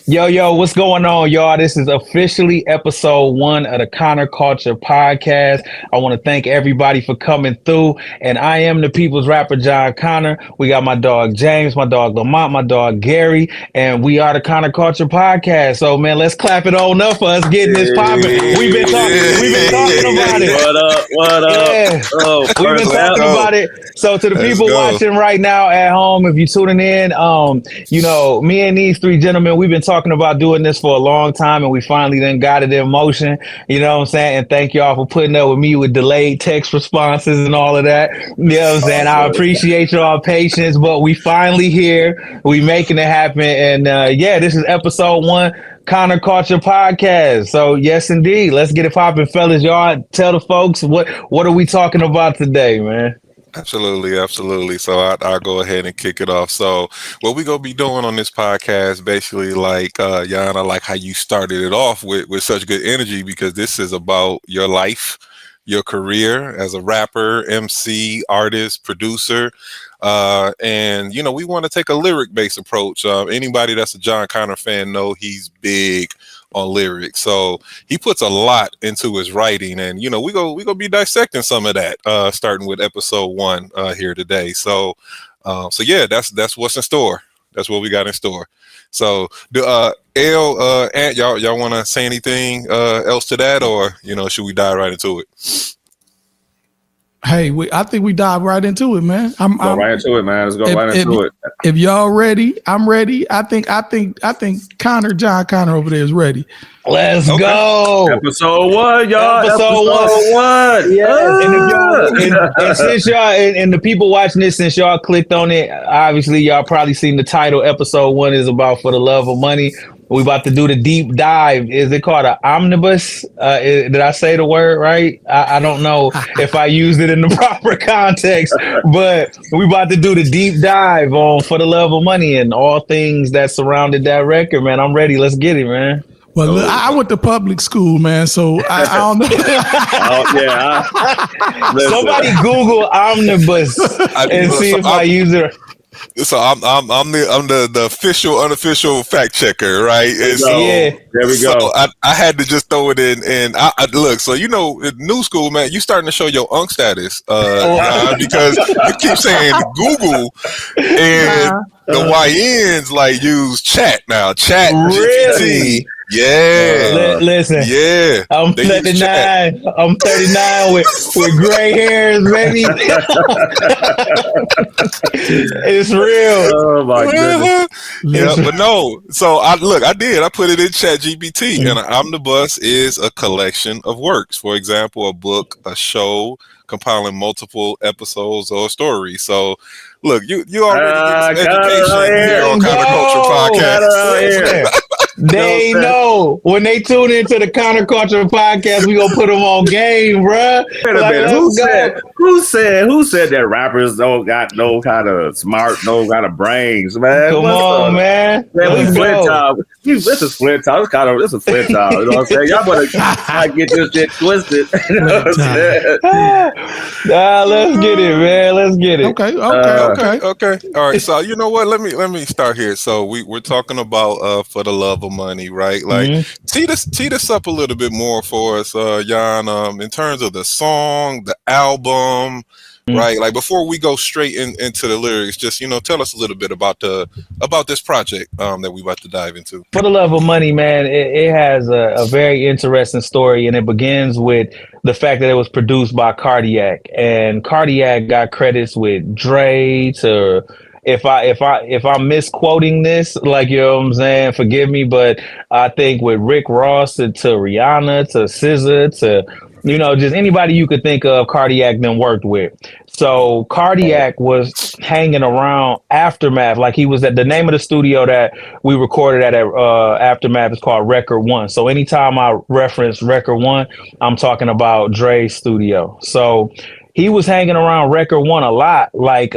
Yo, what's going on, y'all? This is officially episode 1 of the Connor Culture Podcast. I want to thank everybody for coming through. And I am the people's rapper, Jon Connor. We got my dog James, my dog Lamont, my dog Gary, and we are the Connor Culture Podcast. So, man, let's clap it on up for us getting this popping. We've been talking about it. What up? Yeah. Oh, We've been talking about it. So to the people watching right now at home, if you're tuning in, me and these three gentlemen, we've been talking about doing this for a long time, and we finally then got it in motion. You know what I'm saying? And thank y'all for putting up with me with delayed text responses and all of that. You know what I'm saying? I appreciate y'all patience, but we finally here. We making it happen. And this is episode 1. Connor Culture Podcast. So yes, indeed. Let's get it popping, fellas. Y'all tell the folks what are we talking about today, man? Absolutely. So I'll go ahead and kick it off. So what we gonna be doing on this podcast, basically, like Jan, I like how you started it off with such good energy, because this is about your life, your career as a rapper, MC, artist, producer. And we want to take a lyric-based approach. Anybody that's a Jon Connor fan know he's big on lyrics, so he puts a lot into his writing, and we gonna be dissecting some of that, starting with episode 1 here today. So that's what's in store. That's what we got in store. So, Ant, y'all want to say anything else to that, or should we dive right into it? Hey, I think we dive right into it, man. I'm right into it, man. Let's go right into it. If y'all ready, I'm ready. I think Jon Connor over there is ready. Let's go. Episode 1, y'all. Episode 1. Yeah. And since y'all and the people watching this, since y'all clicked on it, obviously y'all probably seen the title. Episode 1 is about For the Love of Money. We about to do the deep dive. Is it called an omnibus? Did I say the word right? I don't know if I used it in the proper context, but we about to do the deep dive on For the Love of Money and all things that surrounded that record, man. I'm ready. Let's get it, man. Well, look, I went to public school, man, so I don't know. Somebody Google omnibus and see if I use it. So I'm the official, unofficial fact checker, right? There we go. So I had to just throw it in, and I look. So in new school, man, you starting to show your unk status, because you keep saying Google, and the YNs like use chat now. Chat Really? GPT. Yeah. Listen. Yeah. I'm 39. I'm 39 with gray hairs, baby. It's real. Oh my goodness. Yeah, but no. So I put it in Chat GPT, and an omnibus is a collection of works. For example, a book, a show, compiling multiple episodes or stories. So look, you already get some education here on Connor Culture Podcast. They know when they tune into the Connor Culture Podcast, we gonna put them on game, bruh. Who said that rappers don't got no kind of smart, no kind of brains, man? Come on, man. We Flint Town. This is Flint Town. This is Flint Town. You know what I'm saying? Y'all better not get this shit twisted. You know what I'm saying? Let's get it, man. Let's get it. Okay. All right. So you know what? Let me start here. So we're talking about For the Love of Money, right? Like tee this up a little bit more for us, Jan. In terms of the song, the album, right? Like before we go straight into the lyrics, just tell us a little bit about this project that we about to dive into. For the Love of Money, man, it has a very interesting story, and it begins with the fact that it was produced by Cardiac, and Cardiac got credits with Dre to. If I'm misquoting this, like, you know what I'm saying, forgive me, but I think with Rick Ross to Rihanna to SZA to just anybody you could think of, Cardiac then worked with. So Cardiac was hanging around Aftermath, like he was at the name of the studio that we recorded at Aftermath is called Record One. So anytime I reference Record One, I'm talking about Dre's studio. So he was hanging around Record One a lot, like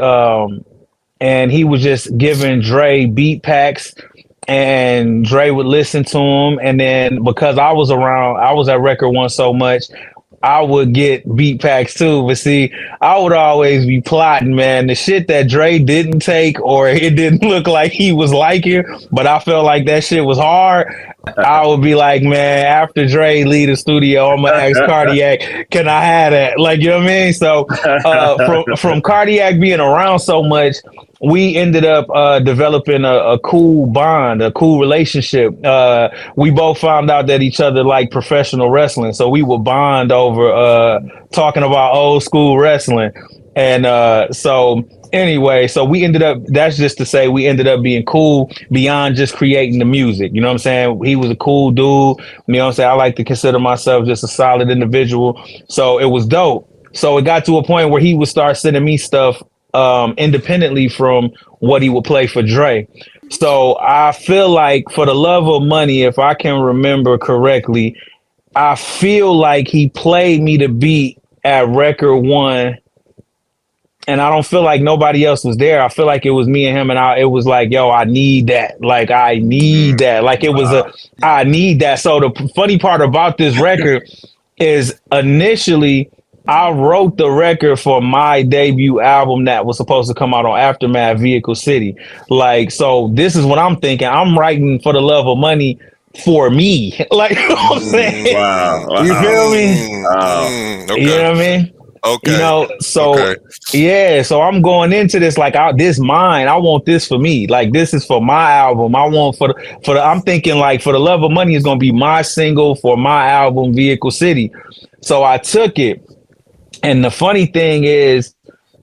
and he was just giving Dre beat packs, and Dre would listen to him. And then because I was at Record One so much, I would get beat packs too. But see, I would always be plotting, man. The shit that Dre didn't take or it didn't look like he was liking, but I felt like that shit was hard. I would be like, man, after Dre leave the studio, I'm gonna ask Cardiac, can I have that? Like, you know what I mean? So from Cardiac being around so much, we ended up developing a cool bond, a cool relationship. We both found out that each other liked professional wrestling, so we would bond over talking about old school wrestling. And so anyway, so we ended up, that's just to say we ended up being cool beyond just creating the music. You know what I'm saying? He was a cool dude. You know what I'm saying? I like to consider myself just a solid individual. So it was dope. So it got to a point where he would start sending me stuff independently from what he would play for Dre. So I feel like For the Love of Money, if I can remember correctly, I feel like he played me the beat at record one, and I don't feel like nobody else was there. I feel like it was me and him, and it was like, yo, I need that. Like, I need that. Like, it was I need that. So the funny part about this record is initially I wrote the record for my debut album that was supposed to come out on Aftermath, Vehicle City. Like, so this is what I'm thinking. I'm writing For the Love of Money for me. Like, you know what I'm saying? Wow. You feel me? Okay. You know what I mean? Okay. You know, so yeah, so I'm going into this like, this mine. I want this for me. Like, this is for my album. I want for the. I'm thinking like For the Love of Money is gonna be my single for my album, Vehicle City. So I took it, and the funny thing is,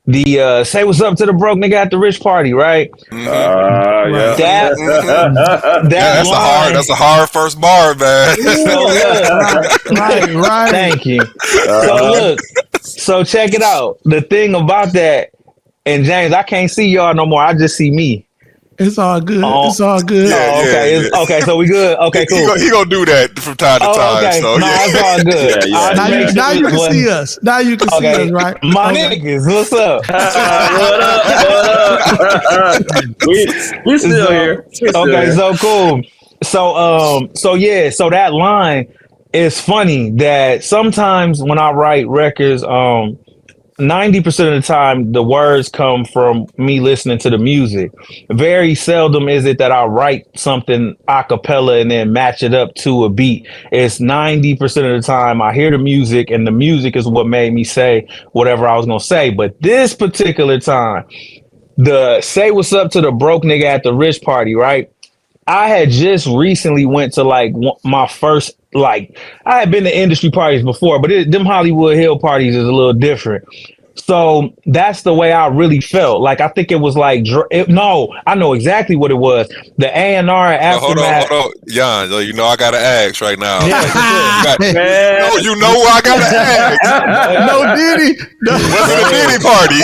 the say what's up to the broke nigga at the rich party, right? Yeah. That's a hard first bar, man. So look, Right. thank you. So look, so check it out. The thing about that, and James, I can't see y'all no more. I just see me. It's all good. Oh. It's all good. Yeah, Okay, okay, so we good. Okay, cool. He gonna do that from time to time. Okay. So No, it's all good. Yeah. Now you can see us. Now you can see us, right? My Okay. niggas, what's up? What up? We still here. Okay, so cool. So yeah, so that line is funny that sometimes when I write records, 90% of the time the words come from me listening to the music. Very seldom is it that I write something a cappella and then match it up to a beat. It's 90% of the time I hear the music, and the music is what made me say whatever I was gonna say. But this particular time, the say what's up to the broke nigga at the rich party, right? I had just recently went to like my first, like, I had been to industry parties before, but them Hollywood Hill parties is a little different. So that's the way I really felt. Like, I think it was like, no, I know exactly what it was. The A&R Aftermath. Hold on. Jon, you know I gotta ask right now. Yeah, for sure. You know I gotta ask. No Diddy. No. Was it a Diddy party?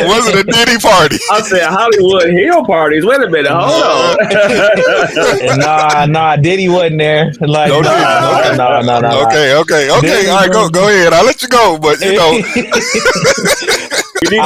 Was it a Diddy party? I said Hollywood Hill parties. Wait a minute. Hold on. Nah, Diddy wasn't there. Like, no. Okay. All right, go ahead. I'll let you go, but you know. We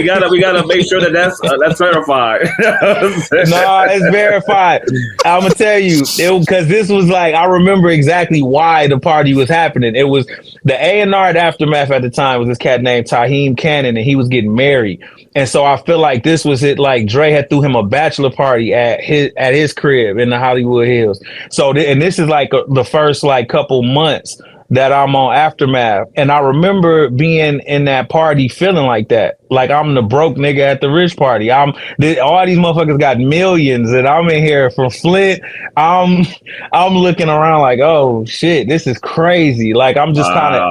gotta make sure that's verified. No, it's verified. I'm gonna tell you, because this was like, I remember exactly why the party was happening. It was the A&R at Aftermath at the time was this cat named Taheem Cannon, and he was getting married. And so I feel like this was it. Like, Dre had threw him a bachelor party at his crib in the Hollywood Hills. So and this is like the first like couple months that I'm on Aftermath. And I remember being in that party feeling like that. Like, I'm the broke nigga at the rich party. All these motherfuckers got millions, and I'm in here from Flint. I'm looking around like, oh shit, this is crazy. Like, I'm just kind of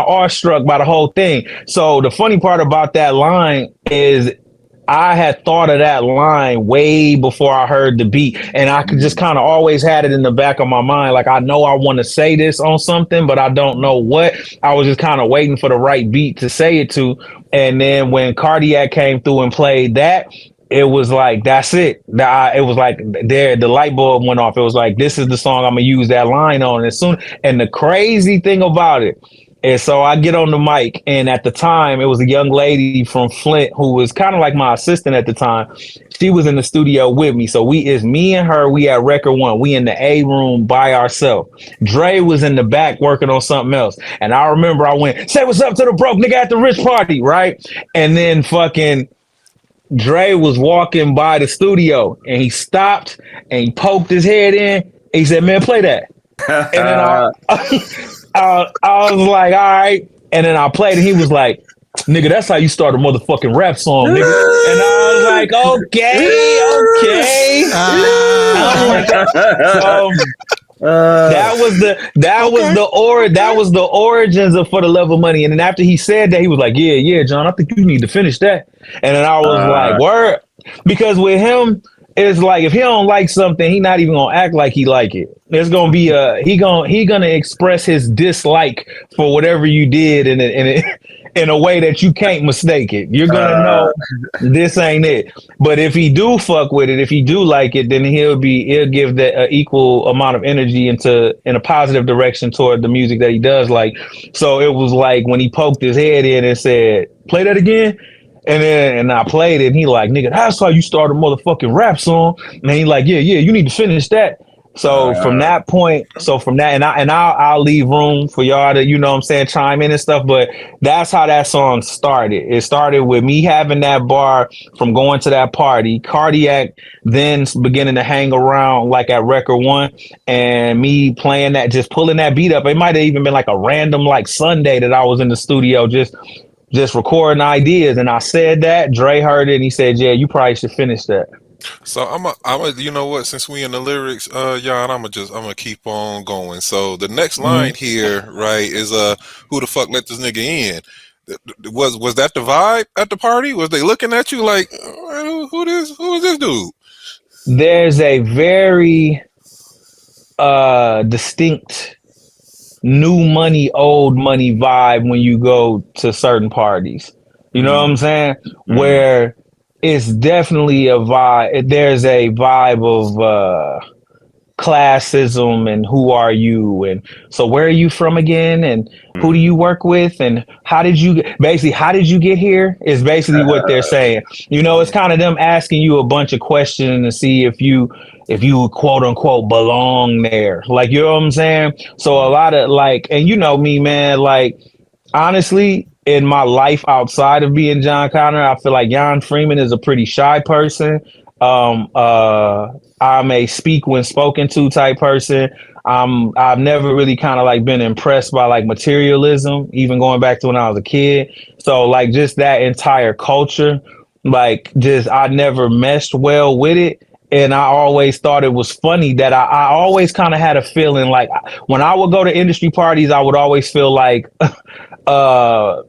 awestruck by the whole thing. So the funny part about that line is I had thought of that line way before I heard the beat, and I could just kind of always had it in the back of my mind. Like, I know I want to say this on something, but I don't know what. I was just kind of waiting for the right beat to say it to. And then when Cardiac came through and played that, it was like, that's it. It was like the light bulb went off. It was like, this is the song I'm gonna use that line on. And the crazy thing about it And so I get on the mic, and at the time, it was a young lady from Flint who was kind of like my assistant at the time. She was in the studio with me. So it's me and her. We at Record One. We in the A room by ourselves. Dre was in the back working on something else. And I remember I went, say what's up to the broke nigga at the rich party, right? And then fucking Dre was walking by the studio, and he stopped and he poked his head in. And he said, man, play that. And then I was like, all right. And then I played, and he was like, nigga, that's how you start a motherfucking rap song, nigga. And I was like, okay. That was the origins of For the Love of Money. And then after he said that, he was like, yeah, John, I think you need to finish that. And then I was like, word, because with him, it's like if he don't like something, he not even gonna act like he like it. There's gonna be he gonna express his dislike for whatever you did in a way that you can't mistake it. You're gonna know this ain't it. But if he do fuck with it, if he do like it, then he'll give that equal amount of energy in a positive direction toward the music that he does like. So it was like when he poked his head in and said, "Play that again." And I played it, and he like, nigga, that's how you start a motherfucking rap song. And he like, yeah, you need to finish that. So from that, and I'll leave room for y'all to, you know what I'm saying, chime in and stuff. But that's how that song started. It started with me having that bar from going to that party, Cardiac then beginning to hang around like at Record One, and me playing that, just pulling that beat up. It might have even been like a random like Sunday that I was in the studio just recording ideas, and I said that. Dre heard it, and he said, "Yeah, you probably should finish that." So I'm a, you know what? Since we in the lyrics, Jan, I'm gonna keep on going. So the next line here, right, is who the fuck let this nigga in? Was that the vibe at the party? Was they looking at you like, who is this dude? There's a very distinct new money, old money vibe when you go to certain parties. You know what I'm saying? Where it's definitely a vibe. There's a vibe of classism and who are you, and so where are you from again, and who do you work with, and how did you get here is basically what they're saying. You know, it's kind of them asking you a bunch of questions to see if you quote unquote belong there, like, you know what I'm saying. So a lot of like, and you know me, man, like honestly, in my life outside of being Jon Connor, I feel like Jan Freeman is a pretty shy person. I'm a speak when spoken to type person. I've never really kind of like been impressed by like materialism, even going back to when I was a kid. So like just that entire culture, like just I never meshed well with it. And I always thought it was funny that I always kind of had a feeling like when I would go to industry parties, I would always feel like I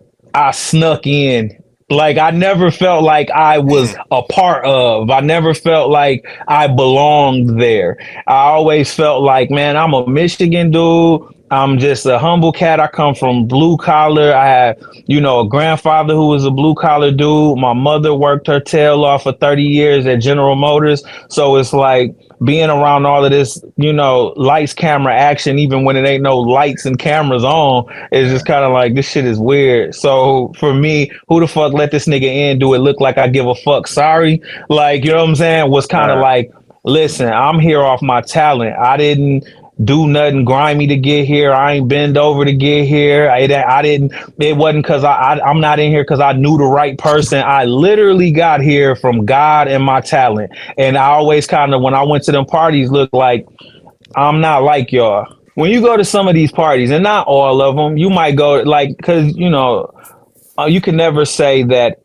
snuck in. Like I never felt like I was a part of. I never felt like I belonged there. I always felt like, man, I'm a Michigan dude. I'm just a humble cat. I come from blue collar. I had, you know, a grandfather who was a blue collar dude. My mother worked her tail off for 30 years at General Motors. So it's like being around all of this, you know, lights, camera, action, even when it ain't no lights and cameras on, it's just kind of like, this shit is weird. So for me, who the fuck let this nigga in? Do it look like I give a fuck? Sorry. Like, you know what I'm saying? Was kind of like, listen, I'm here off my talent. I didn't do nothing grimy to get here. I ain't bend over to get here. It wasn't because I'm not in here because I knew the right person. I literally got here from God and my talent. And I always kind of, when I went to them parties, look like I'm not like y'all. When you go to some of these parties, and not all of them, you might go like, because, you know, you can never say that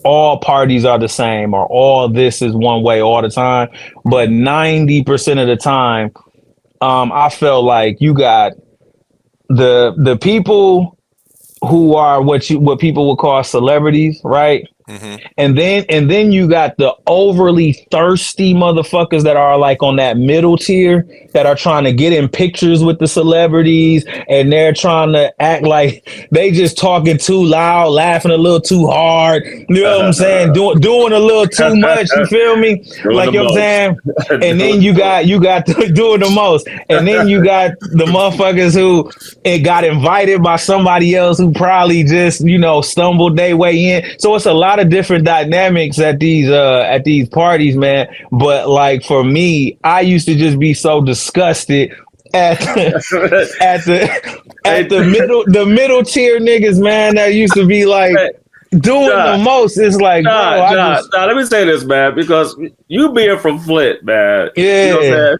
all parties are the same or all this is one way all the time. But 90% of the time, I felt like you got the people who are what people would call celebrities, right? And then you got the overly thirsty motherfuckers that are like on that middle tier that are trying to get in pictures with the celebrities, and they're trying to act like they just talking too loud, laughing a little too hard. You know what I'm saying? Doing a little too much. You feel me? Like, you know what I'm saying? And then you got doing the most. And then you got the motherfuckers who it got invited by somebody else who probably just, you know, stumbled their way in. So it's a lot of different dynamics at these parties, man. But like for me, I used to just be so disgusted at the middle tier niggas, man, that used to be like doing the most. It's like, let me say this, man, because you being from Flint, man. Yeah. You know what I'm saying?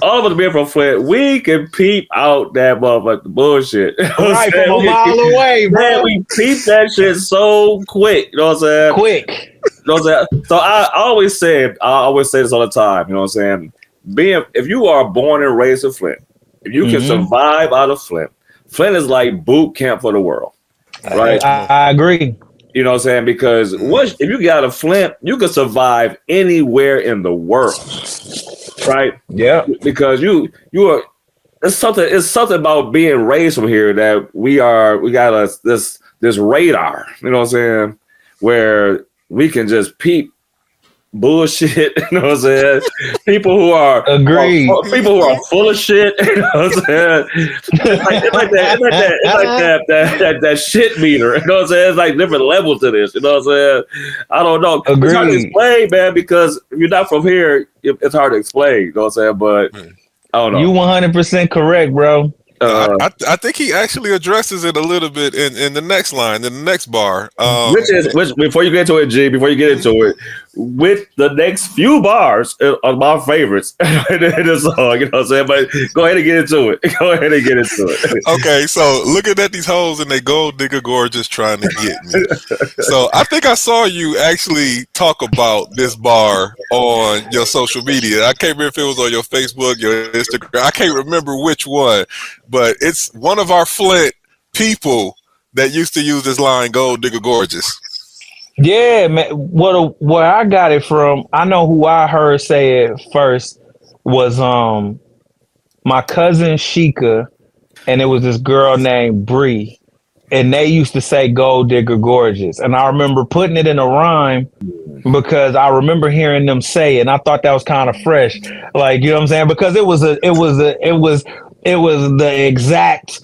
All of us being from Flint, we can peep out that motherfucking bullshit. You know right from a mile away, bro. Man, we peep that shit so quick. You know what I'm saying? Quick. You know what I'm saying? So I always say this all the time. You know what I'm saying? If you are born and raised in Flint, if you can survive out of Flint, Flint is like boot camp for the world. Right? I agree. You know what I'm saying? Because if you got a Flint, you can survive anywhere in the world. Right? Yeah. Because you are it's something about being raised from here that we got this radar, you know what I'm saying, where we can just peep bullshit, you know what I'm saying? People who are people who are full of shit, you know what I'm saying? It's like that shit meter, you know what I'm saying? It's like different levels to this, you know what I'm saying? I don't know. It's hard to explain, man, because if you're not from here, it's hard to explain, you know what I'm saying? But I don't know. You 100% correct, bro. I think he actually addresses it a little bit in the next line, in the next bar. Which before you get into it, G, with the next few bars are my favorites in the song, you know what I'm saying? But go ahead and get into it. Okay, so looking at these hoes and they gold digger gorgeous trying to get me. So I think I saw you actually talk about this bar on your social media. I can't remember if it was on your Facebook, your Instagram. I can't remember which one, but it's one of our Flint people that used to use this line, gold digger gorgeous. Yeah, man. Where I got it from, I know who I heard say it first was my cousin Sheikah, and it was this girl named Bree, and they used to say "Gold Digger Gorgeous," and I remember putting it in a rhyme because I remember hearing them say it, and I thought that was kind of fresh, like, you know what I'm saying? Because it was the exact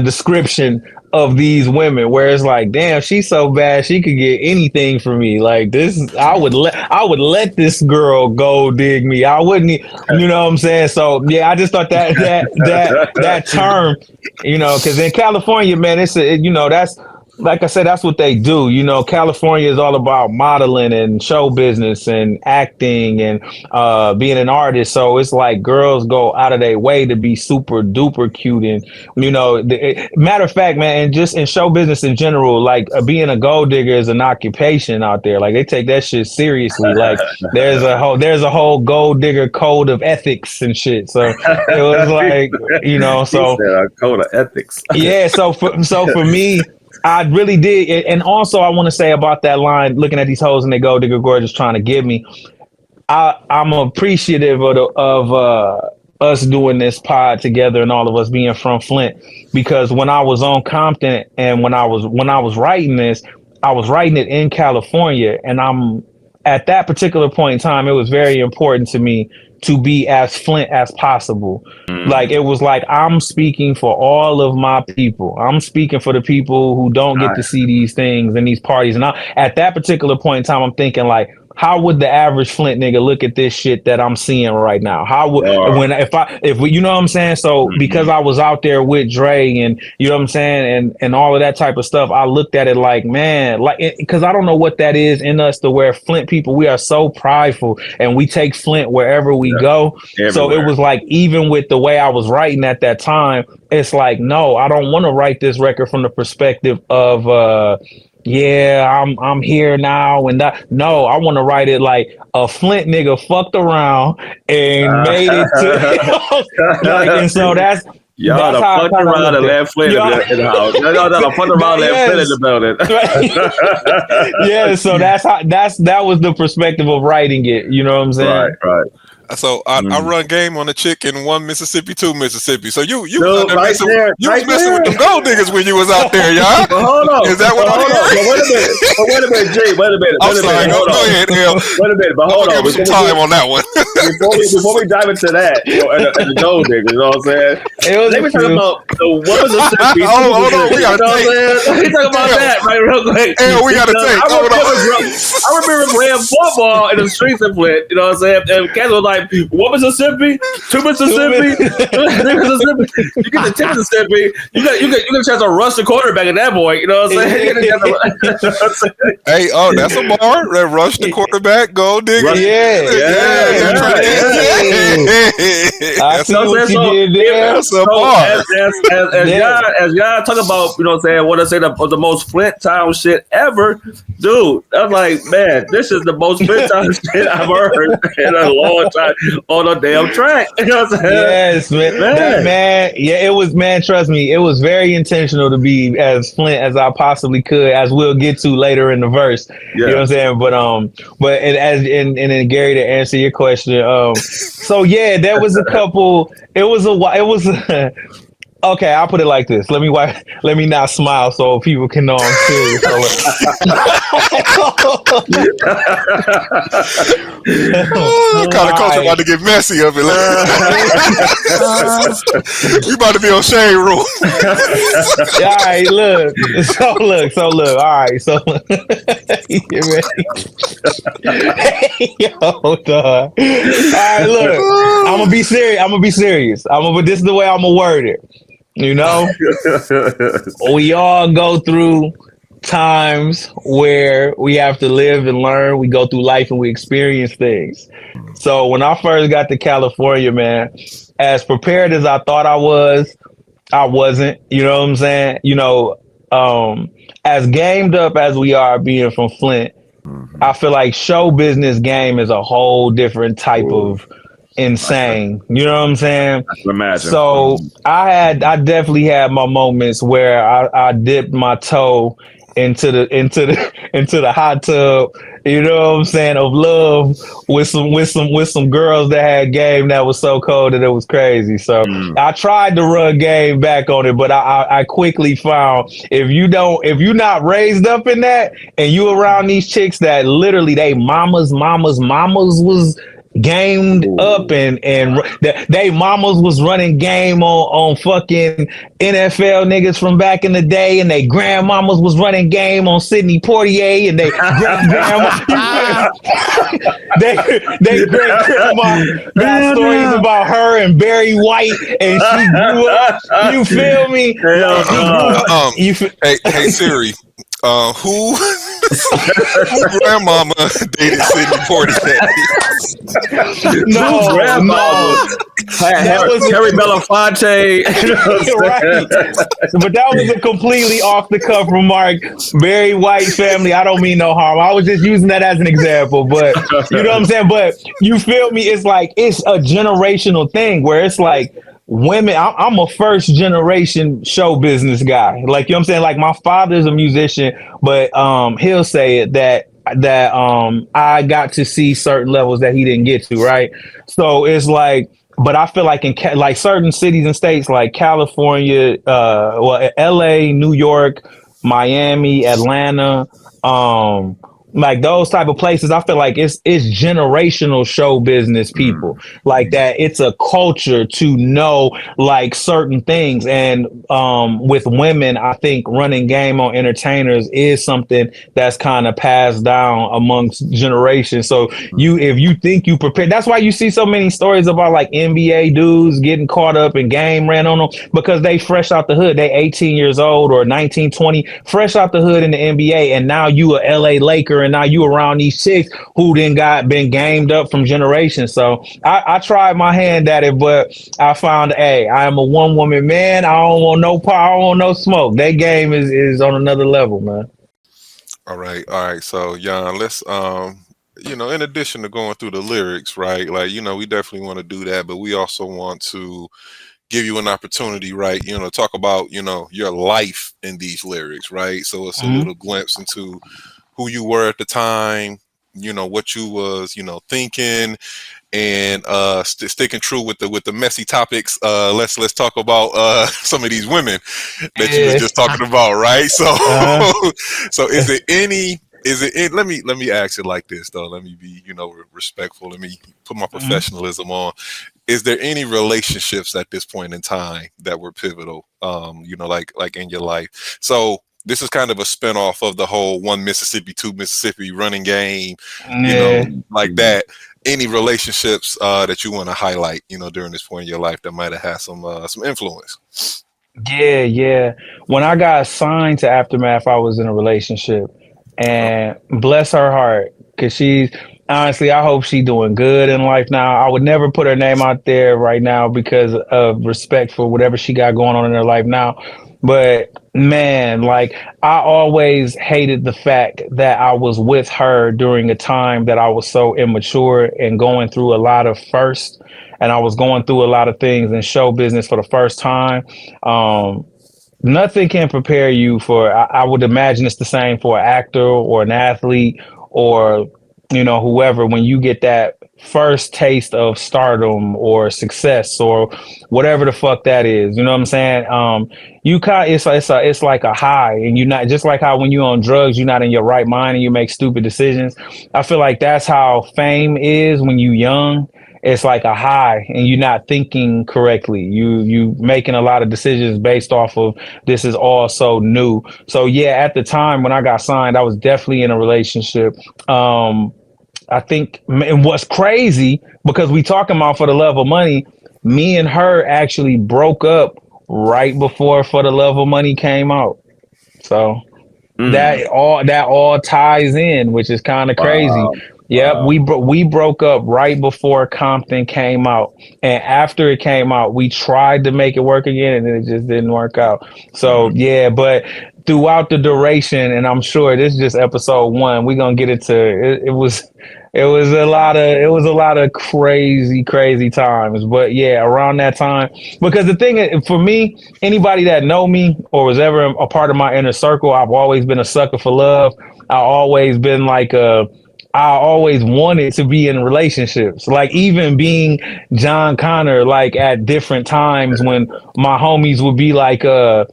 description of these women, where it's like, damn, she's so bad she could get anything from me. Like this, I would let this girl go dig me. I wouldn't, you know what I'm saying? So yeah, I just thought that term, you know, because in California, man, that's like I said, that's what they do. You know, California is all about modeling and show business and acting and being an artist. So it's like girls go out of their way to be super duper cute. And, you know, matter of fact, man, and just in show business in general, like being a gold digger is an occupation out there. Like they take that shit seriously. Like there's a whole gold digger code of ethics and shit. So it was like, you know, so a code of ethics. Yeah. So for me, I really did. And also I want to say about that line, looking at these hoes and they go digger gorgeous trying to get me. I'm appreciative of us doing this pod together and all of us being from Flint, because when I was on Compton and when I was writing this, I was writing it in California, and I'm at that particular point in time, it was very important to me to be as Flint as possible. Like it was like, I'm speaking for all of my people. I'm speaking for the people who don't get to see these things and these parties. And at that particular point in time, I'm thinking like, how would the average Flint nigga look at this shit that I'm seeing right now? How would if we, you know what I'm saying? So because I was out there with Dre and you know what I'm saying, and all of that type of stuff, I looked at it like, man, like, because I don't know what that is in us to where Flint people, we are so prideful and we take Flint wherever we go. Everywhere. So it was like, even with the way I was writing at that time, it's like, no, I don't want to write this record from the perspective of yeah, I'm here now, and no, I want to write it like a Flint nigga fucked around and made it to like, and so Y'all That's done how I fucked kind of around and looked at let Flynn in the house. Y'all done fucked around and let Flynn in the building. Yeah, so that was the perspective of writing it. You know what I'm saying? Right. So I run game on a chick in 1 Mississippi, 2 Mississippi. So you was Dude, out there right messing, there, you was right messing with there. them gold diggers when you was out there, y'all. But hold on. Is that what I'm hearing? But wait a minute, Jay. Wait a minute. I'm sorry. Go ahead, L. Wait a minute, but I'm hold gonna on. give him some time on that one. Before we dive into that, and the gold diggers, you know what I'm saying? Let me talk about the women's Mississippi. Hold on, we got to take. Let me talk about that right real quick. L, we got to take. I remember playing football in the streets of Flint. You know what I'm saying? And cats was like, "What Mississippi? 2 Mississippi? 3 Mississippi? You get the 10 Mississippi. You get a chance to rush the quarterback at that point. You know what I'm saying? Hey, that's a bar. That rush the quarterback, gold digger. Yeah. I see what you did there. That's a bar. As y'all talk about, you know what I'm saying, I want to say the most Flint Town shit ever, dude. I'm like, man, this is the most Flint Town shit I've heard in a long time on a damn track. You know what I'm saying? Yes, man. Yeah, it was, man. Trust me, it was very intentional to be as Flint as I possibly could, as we'll get to later in the verse. Yeah. You know what I'm saying? But and then Gary, to answer your question, so yeah, there was a couple. It was okay, I'll put it like this. Let me not smile so people can know I'm serious. Kind of culture about to get messy up it. We about to be on shade room. All right, look. So look. All right, so you ready? Yo, dog. All right, look. I'm gonna be serious. But this is the way I'm gonna word it. You know, we all go through times where we have to live and learn. We go through life and we experience things. So when I first got to California, man, as prepared as I thought I wasn't. You know what I'm saying? You know, as gamed up as we are being from Flint, I feel like show business game is a whole different type of insane. You know what I'm saying? I can imagine. So I definitely had my moments where I dipped my toe into the hot tub, you know what I'm saying, of love with some girls that had game that was so cold that it was crazy. So I tried to run game back on it, but I quickly found if you're not raised up in that and you around these chicks that literally they mamas was gamed up and they mamas was running game on fucking NFL niggas from back in the day, and they grandmamas was running game on Sidney Poitier, and they great grandma they great grandma got stories about her and Barry White, and she grew up. You feel me? Hey Siri. Who grandmama dated Sidney Poitier? No. Harry Belafonte. Right. But that was a completely off the cuff remark. Very white family. I don't mean no harm. I was just using that as an example. But you know what I'm saying? But you feel me? It's like it's a generational thing where it's like women. I'm a first generation show business guy. Like, you know what I'm saying? Like, my father's a musician, but he'll say it that I got to see certain levels that he didn't get to, right? So it's like, but I feel like in like certain cities and states like California, LA, New York, Miami, Atlanta, like those type of places, I feel like it's generational show business people like that. It's a culture to know like certain things, and with women, I think running game on entertainers is something that's kind of passed down amongst generations. So if you think you prepared, that's why you see so many stories about like NBA dudes getting caught up in game ran on them because they fresh out the hood. They 18 years old or 19, 20, fresh out the hood in the NBA, and now you a LA Laker, and now you around these chicks who then been gamed up from generations. So I tried my hand at it, but I found, hey, I am a one woman man. I don't want no power. I don't want no smoke. That game is on another level, man. All right. So Jan, let's in addition to going through the lyrics, right? Like, we definitely want to do that, but we also want to give you an opportunity, right? You know, talk about, you know, your life in these lyrics, right? So it's a little glimpse into who you were at the time, you know, what you was, you know, thinking, and sticking true with the messy topics. Let's talk about some of these women that you was Yeah. just talking about, right? So Uh-huh. so let me ask it like this though. Let me be, you know, respectful. Let me put my professionalism on. Is there any relationships at this point in time that were pivotal, you know, like in your life? So this is kind of a spinoff of the whole one Mississippi, two Mississippi running game, you know, Yeah. like that. Any relationships that you want to highlight, you know, during this point in your life that might have had some influence? Yeah, yeah. When I got signed to Aftermath, I was in a relationship, Okay. and bless her heart, because she's honestly, I hope she's doing good in life now. I would never put her name out there right now because of respect for whatever she got going on in her life now. But man, like I always hated the fact that I was with her during a time that I was so immature and going through a lot of first, and I was going through a lot of things in show business for the first time. um, Nothing can prepare you for. I would imagine it's the same for an actor or an athlete or whoever. When you get that first taste of stardom or success or whatever the fuck that is, you know what I'm saying? You kind it's like a high, and you're not just like how when you're on drugs, you're not in your right mind and you make stupid decisions. I feel like that's how fame is when you young. It's like a high and you're not thinking correctly. You making a lot of decisions based off of this is all so new. So yeah, at the time when I got signed, I was definitely in a relationship. I think, and what's crazy, because we talking about For the Love of Money, me and her actually broke up right before For the Love of Money came out. So Mm. that all ties in, which is kind of crazy. Wow. Yep, Wow. we broke up right before Compton came out, and after it came out, we tried to make it work again, and it just didn't work out. So Mm. yeah, but throughout the duration, and I'm sure this is just episode one, we're gonna get into it. It was a lot of crazy times, but yeah, around that time, because the thing is, for me, anybody that know me or was ever a part of my inner circle, I've always been a sucker for love. I always been like I always wanted to be in relationships. Like even being Jon Connor, like at different times when my homies would be like, I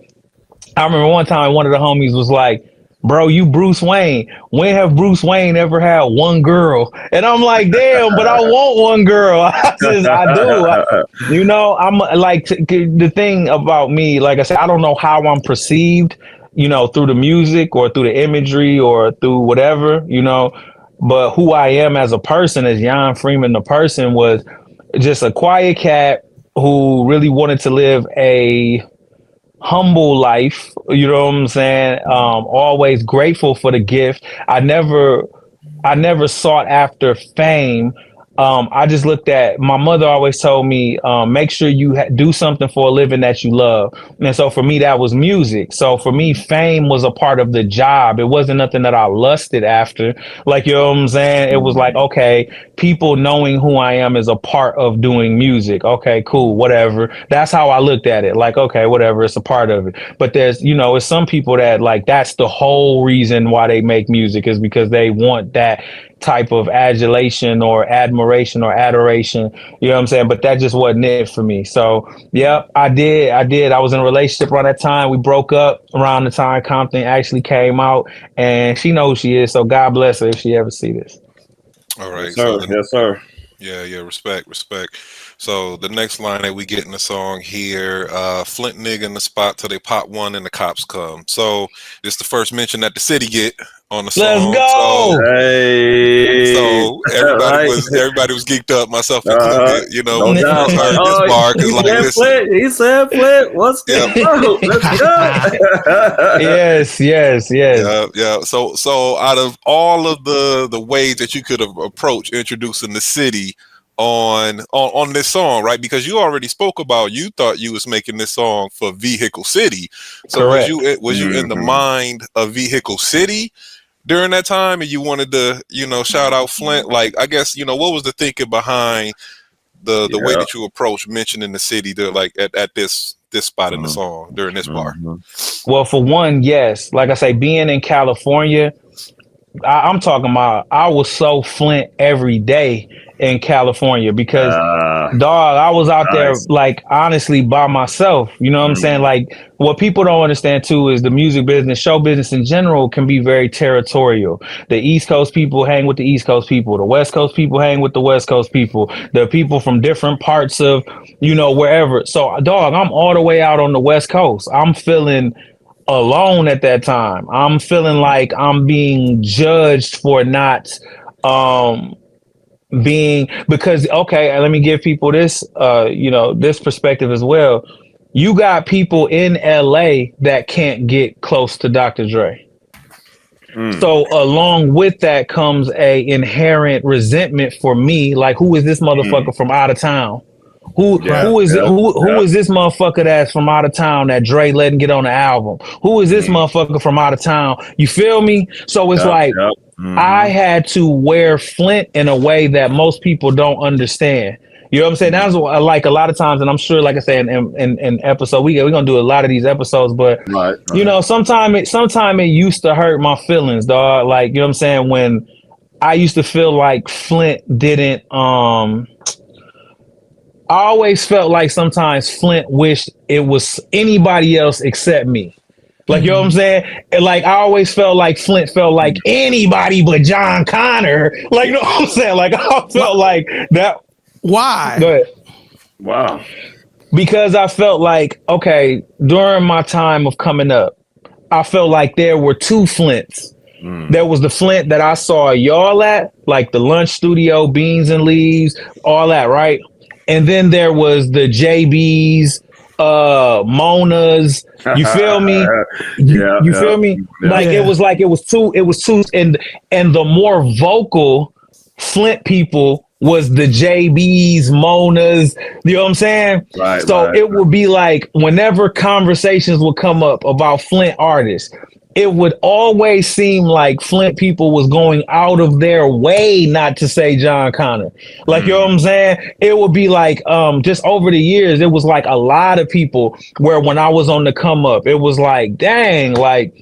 remember one time one of the homies was like, "Bro, you Bruce Wayne. When have Bruce Wayne ever had one girl?" And I'm like, "Damn, but I want one girl." I do. I'm like the thing about me. Like I said, I don't know how I'm perceived. Through the music or through the imagery or through whatever. But who I am as a person, as Jan Freeman, the person, was just a quiet cat who really wanted to live a humble life. You know what I'm saying? Always grateful for the gift. I never sought after fame. I just looked at my mother always told me, make sure you do something for a living that you love. And so for me, that was music. So for me, fame was a part of the job. It wasn't nothing that I lusted after. Like, you know what I'm saying? It was like, okay, people knowing who I am is a part of doing music. Okay, cool, whatever. That's how I looked at it. Like, okay, whatever, it's a part of it. But it's some people that like that's the whole reason why they make music is because they want that type of adulation or admiration or adoration. You know what I'm saying? But that just wasn't it for me. So, yep, I did. I was in a relationship around that time. We broke up around the time Compton actually came out, and she knows who she is. So God bless her if she ever see this. All Yes, right. So sir. then, Yes, sir. yeah, respect. So the next line that we get in the song here, Flint nigga in the spot till they pop one and the cops come. So this the first mention that the city get on the Let's song. So go. Hey. so everybody Right. was everybody was geeked up, myself Uh-huh. included. You know, No when we doubt. first Like, heard this oh, bar, because he like, said listen, Flint. He said Flint. What's yep, the vote? Let's go. Yes. yeah. So out of all of the ways that you could have approached introducing the city on this song, right? Because you already spoke about you thought you was making this song for Vehicle City. So Correct. was you in the Mhm. mind of Vehicle City during that time, and you wanted to shout out Flint? Like, I guess what was the thinking behind the way that you approach mentioning the city to like at this spot in the song during this part? Well, for one, yes. Like I say, being in California, I'm talking about I was so Flint every day in California because dog, I was out there like honestly by myself. You know what I'm saying? Like what people don't understand too is the music business, show business in general can be very territorial. The East Coast people hang with the East Coast people, the West Coast people hang with the West Coast people, the people from different parts of, you know, wherever. So dog, I'm all the way out on the West Coast. I'm feeling alone at that time. I'm feeling like I'm being judged for not being, because okay, let me give people this this perspective as well. You got people in LA that can't get close to Dr. Dre. So along with that comes a inherent resentment for me, like who is this motherfucker from out of town? Who is this motherfucker that's from out of town that Dre letting get on the album? Who is this motherfucker from out of town? You feel me? So it's I had to wear Flint in a way that most people don't understand. You know what I'm saying? That's what I like a lot of times, and I'm sure, like I say, in episode, we're gonna do a lot of these episodes, but you know, sometime it used to hurt my feelings, dog. Like, you know what I'm saying? When I used to feel like Flint didn't I always felt like sometimes Flint wished it was anybody else except me. Like, you know what I'm saying? And like, I always felt like Flint felt like anybody but Jon Connor. Like, you know what I'm saying? Like, I felt like that. Why? Go ahead. Wow. Because I felt like, okay, during my time of coming up, I felt like there were two Flints. There was the Flint that I saw y'all at, like the Lunch Studio, Beans and Leaves, all that, right? And then there was the JBs, Monas. You feel me? You feel me? Yeah. Like it was two, and the more vocal Flint people was the JBs, Monas. You know what I'm saying? Right. So it would be like whenever conversations would come up about Flint artists, it would always seem like Flint people was going out of their way not to say Jon Connor. Like, you know what I'm saying? It would be like, just over the years, it was like a lot of people where when I was on the come up, it was like, dang, like,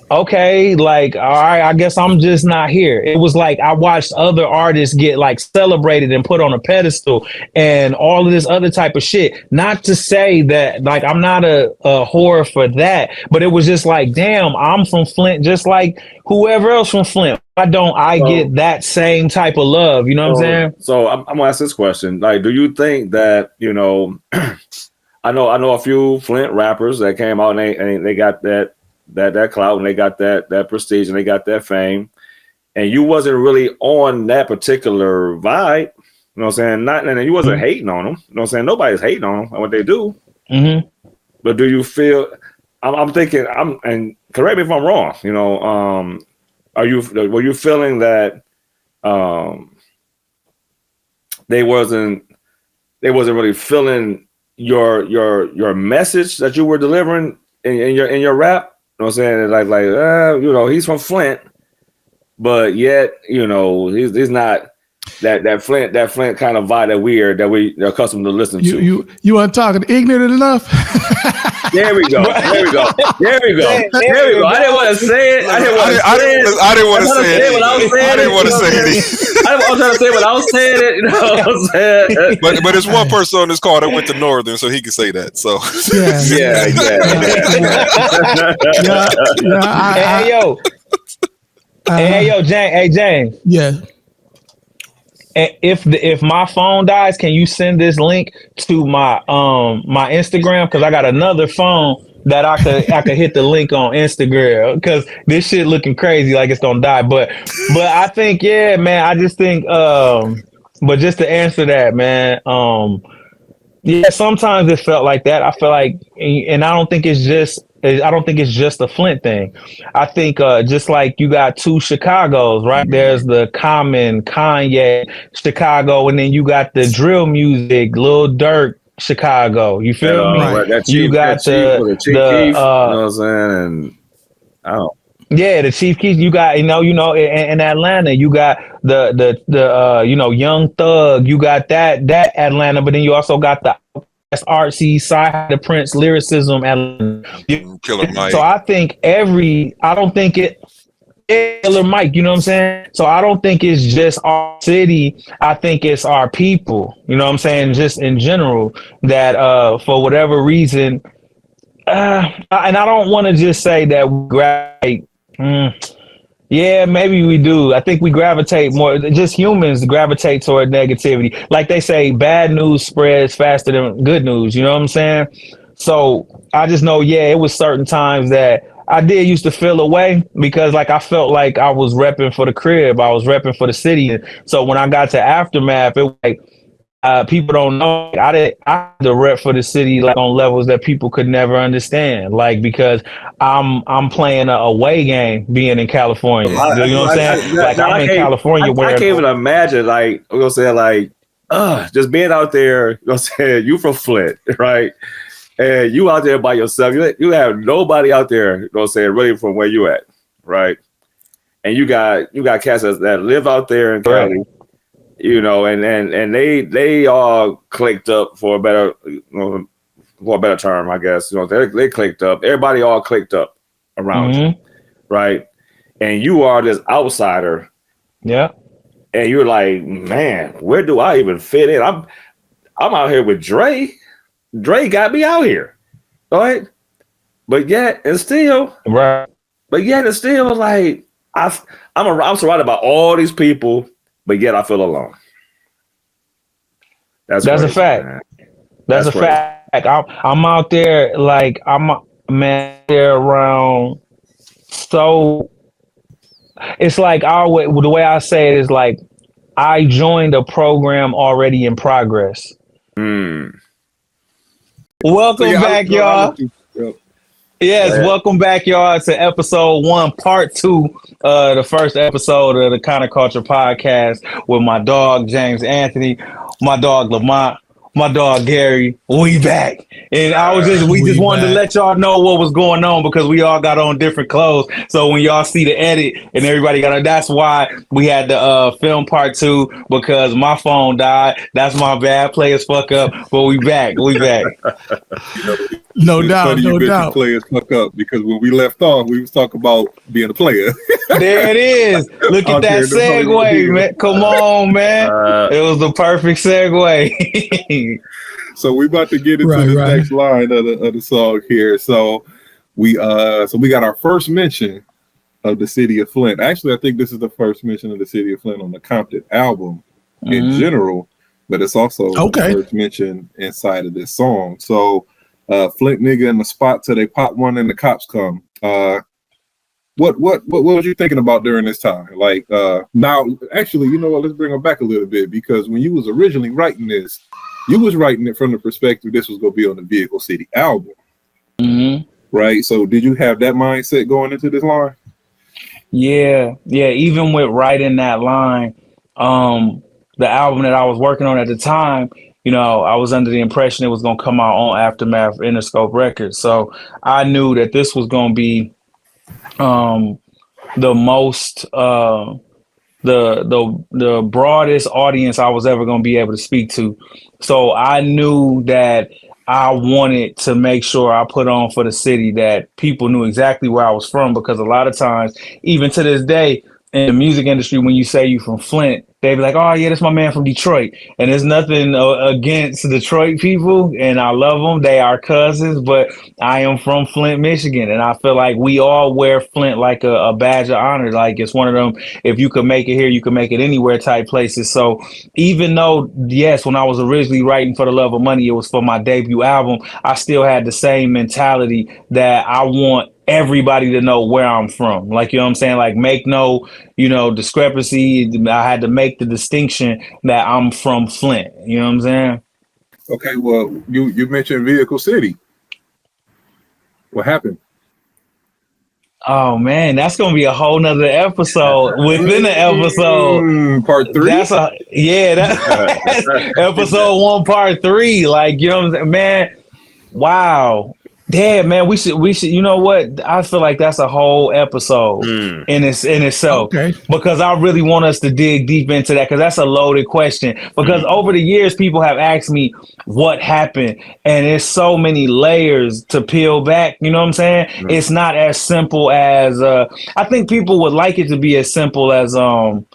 okay, like, all right, I guess I'm just not here. It was like I watched other artists get like celebrated and put on a pedestal and all of this other type of shit. Not to say that like I'm not a whore for that, but it was just like, damn, I'm from Flint, just like whoever else from Flint. I get that same type of love. You know what I'm saying? So I'm gonna ask this question: like, do you think that, you know, I know a few Flint rappers that came out and they got that clout and they got that prestige and they got that fame, and you wasn't really on that particular vibe, you know what I'm saying? And you wasn't hating on them, you know what I'm saying? Nobody's hating on them and what they do. But do you feel? I'm thinking. And correct me if I'm wrong. You know, were you feeling that they wasn't really feeling your message that you were delivering in your rap? You know what I'm saying? Like you know, he's from Flint, but yet, you know, he's not that Flint kind of vibe that we're accustomed to listen to. You aren't talking ignorant enough. There we go. I didn't want to say it. I didn't want to say it. I was trying to say what I was saying it. You know what I'm saying? But there's one person on this call that went to Northern, so he can say that. So Hey yo, James. Yeah. And if my phone dies, can you send this link to my my Instagram? Because I got another phone that I could hit the link on Instagram, because this shit looking crazy like it's gonna die. But I think, yeah, man, I just think but just to answer that, man, yeah, sometimes it felt like that. I feel like, and I don't think it's just a Flint thing. I think just like you got two Chicagos, right? There's the Common, Kanye, Chicago, and then you got the drill music, Lil Durk, Chicago. You feel me? Right. You got the you know what I'm saying? And I don't. Yeah, the Chief Keef. You got, in Atlanta, you got the Young Thug. You got that Atlanta, but then you also got the artsy side, the Prince lyricism Atlanta. Killer So Mike. I don't think it. Killer Mike, you know what I'm saying? So I don't think it's just our city. I think it's our people. You know what I'm saying? Just in general, that for whatever reason, and I don't want to just say that we gravitate. Yeah, maybe we do. I think we gravitate more. Just humans gravitate toward negativity. Like they say, bad news spreads faster than good news. You know what I'm saying? So I just know, yeah, it was certain times that I did used to feel away because, like, I felt like I was repping for the crib. I was repping for the city. And so when I got to Aftermath, it was like, people don't know I had to rep for the city like on levels that people could never understand, like because I'm playing a away game being in California. You know what I'm saying? Like I'm in California where I can't even imagine, like, I'm gonna say, like, just being out there. You know what I'm saying? You from Flint, right? And you out there by yourself. You have nobody out there. You know what I'm saying? Really from where you at, right? And you got cats that live out there in Cali. Right. You know, and they all clicked up for a better term, I guess. You know, they clicked up. Everybody all clicked up around you, right? And you are this outsider. Yeah. And you're like, man, where do I even fit in? I'm out here with Dre. Dre got me out here, right? But yet and still, right? But yet and still, like I'm surrounded by all these people. But yet I feel alone. That's crazy, a fact. Man. That's a crazy fact. I'm out there like there around. So it's like the way I say it is like I joined a program already in progress. Welcome back, y'all. Yes, welcome back, y'all, to episode 1, part 2, the first episode of the Connor Culture Podcast with my dog, James Anthony, my dog, Lamont, my dog, Gary. We back. And we just wanted to let y'all know what was going on because we all got on different clothes. So when y'all see the edit and everybody that's why we had to film part 2 because my phone died. That's my bad. Players fuck up, but we back. No doubt. Players fuck up because when we left off, we was talking about being a player. There it is. Look at that segue, man. Come on, man. It was the perfect segue. So we about to get into the next line of the song here. So we got our first mention of the city of Flint. Actually, I think this is the first mention of the city of Flint on the Compton album in general, but it's also the first mention inside of this song. So Flint nigga in the spot till they pop one and the cops come. What was you thinking about during this time? Like now, actually, you know what? Let's bring them back a little bit because when you was originally writing this, you was writing it from the perspective this was gonna be on the Vehicle City album, right? So did you have that mindset going into this line? Yeah. Even with writing that line, the album that I was working on at the time, you know, I was under the impression it was gonna come out on Aftermath Interscope Records, so I knew that this was gonna be the most the broadest audience I was ever going to be able to speak to. So I knew that I wanted to make sure I put on for the city that people knew exactly where I was from, because a lot of times, even to this day, in the music industry, when you say you from Flint, they be like, oh yeah, that's my man from Detroit. And there's nothing against Detroit people, and I love them. They are cousins, but I am from Flint, Michigan. And I feel like we all wear Flint like a badge of honor. Like it's one of them, if you could make it here, you can make it anywhere type places. So even though, yes, when I was originally writing For the Love of Money, it was for my debut album, I still had the same mentality that I want everybody to know where I'm from. Like, you know what I'm saying? Like, make no, discrepancy. I had to make the distinction that I'm from Flint. You know what I'm saying? Okay, well, you mentioned Vehicle City. What happened? Oh man, that's gonna be a whole nother episode within the episode. Part 3. That's episode 1, part 3. Like, you know what I'm saying, man. Wow. Yeah, man, we should. You know what? I feel like that's a whole episode in itself Okay. because I really want us to dig deep into that because that's a loaded question. Because Mm. over the years, people have asked me what happened, and it's so many layers to peel back. You know what I'm saying? Mm. It's not as simple as I think people would like it to be as simple as um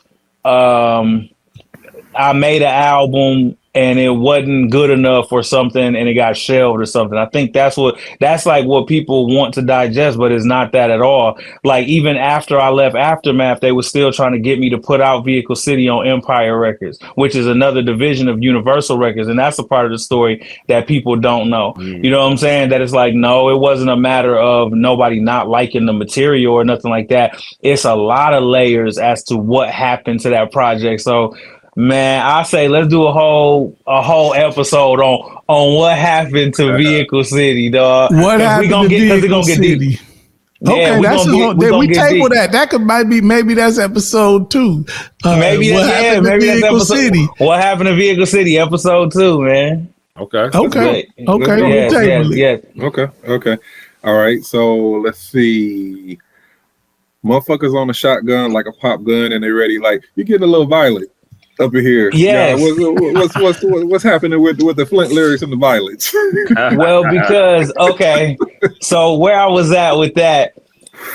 I made an album and it wasn't good enough or something and it got shelved or something. I think that's like what people want to digest, but it's not that at all. Like even after I left Aftermath, they were still trying to get me to put out Vehicle City on Empire Records, which is another division of Universal Records. And that's a part of the story that people don't know. You know what I'm saying? That it's like, no, it wasn't a matter of nobody not liking the material or nothing like that. It's a lot of layers as to what happened to that project. So man, I say let's do a whole episode on what happened to Vehicle City, dog. What Because we happened gonna to get because it's Vehicle gonna get deep. City? Yeah, Okay, we that's gonna a get whole. we Then gonna we get table deep. that. That could might be maybe that's episode 2. Maybe what that's happened to maybe that's Vehicle episode. City? What happened to Vehicle City? Episode 2, man. Okay. Okay, Yeah. okay, we Yes, table yes, it. yes. Okay. All right. So let's see. Motherfuckers on a shotgun like a pop gun, and they ready. Like you getting a little violent up in here. Yeah. Yes. What's happening with the Flint lyrics and the violence? Well, because okay, so where I was at with that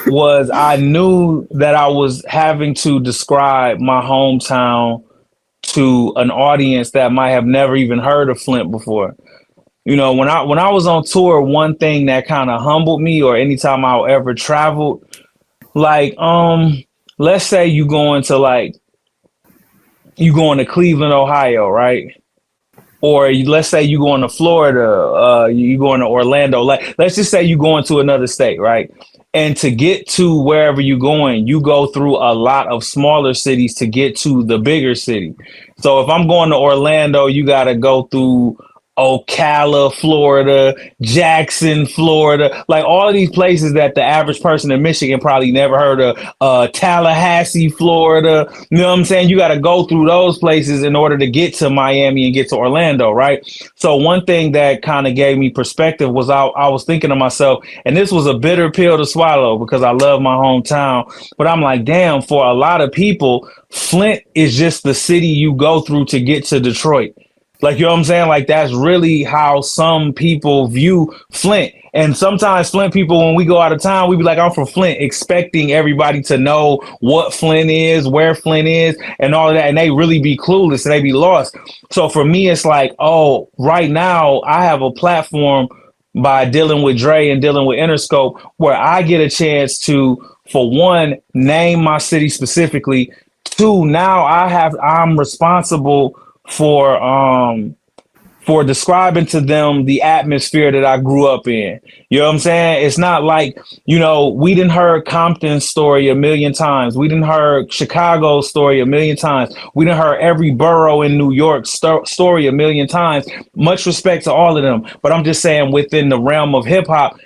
was I knew that I was having to describe my hometown to an audience that might have never even heard of Flint before. You know, when I was on tour, one thing that kind of humbled me, or anytime I ever traveled, like let's say you going to Cleveland, Ohio, right? Or let's say you going to Florida, you going to Orlando. Like let's just say you going to another state, right? And to get to wherever you're going, you go through a lot of smaller cities to get to the bigger city. So if I'm going to Orlando, you got to go through Ocala, Florida, Jackson, Florida, like all of these places that the average person in Michigan probably never heard of. Tallahassee, Florida. You know what I'm saying? You got to go through those places in order to get to Miami and get to Orlando, right? So one thing that kind of gave me perspective was I was thinking to myself, and this was a bitter pill to swallow because I love my hometown, but I'm like, damn, for a lot of people, Flint is just the city you go through to get to Detroit. Like, you know what I'm saying? Like, that's really how some people view Flint. And sometimes Flint people, when we go out of town, we be like, I'm from Flint, expecting everybody to know what Flint is, where Flint is, and all of that. And they really be clueless and they be lost. So for me, it's like, oh, right now I have a platform by dealing with Dre and dealing with Interscope where I get a chance to, for one, name my city specifically. Two, now I'm responsible for describing to them the atmosphere that I grew up in. You know what I'm saying? It's not like, you know, we didn't heard Compton's story a million times. We didn't heard Chicago's story a million times. We didn't heard every borough in New York story a million times. Much respect to all of them. But I'm just saying within the realm of hip hop,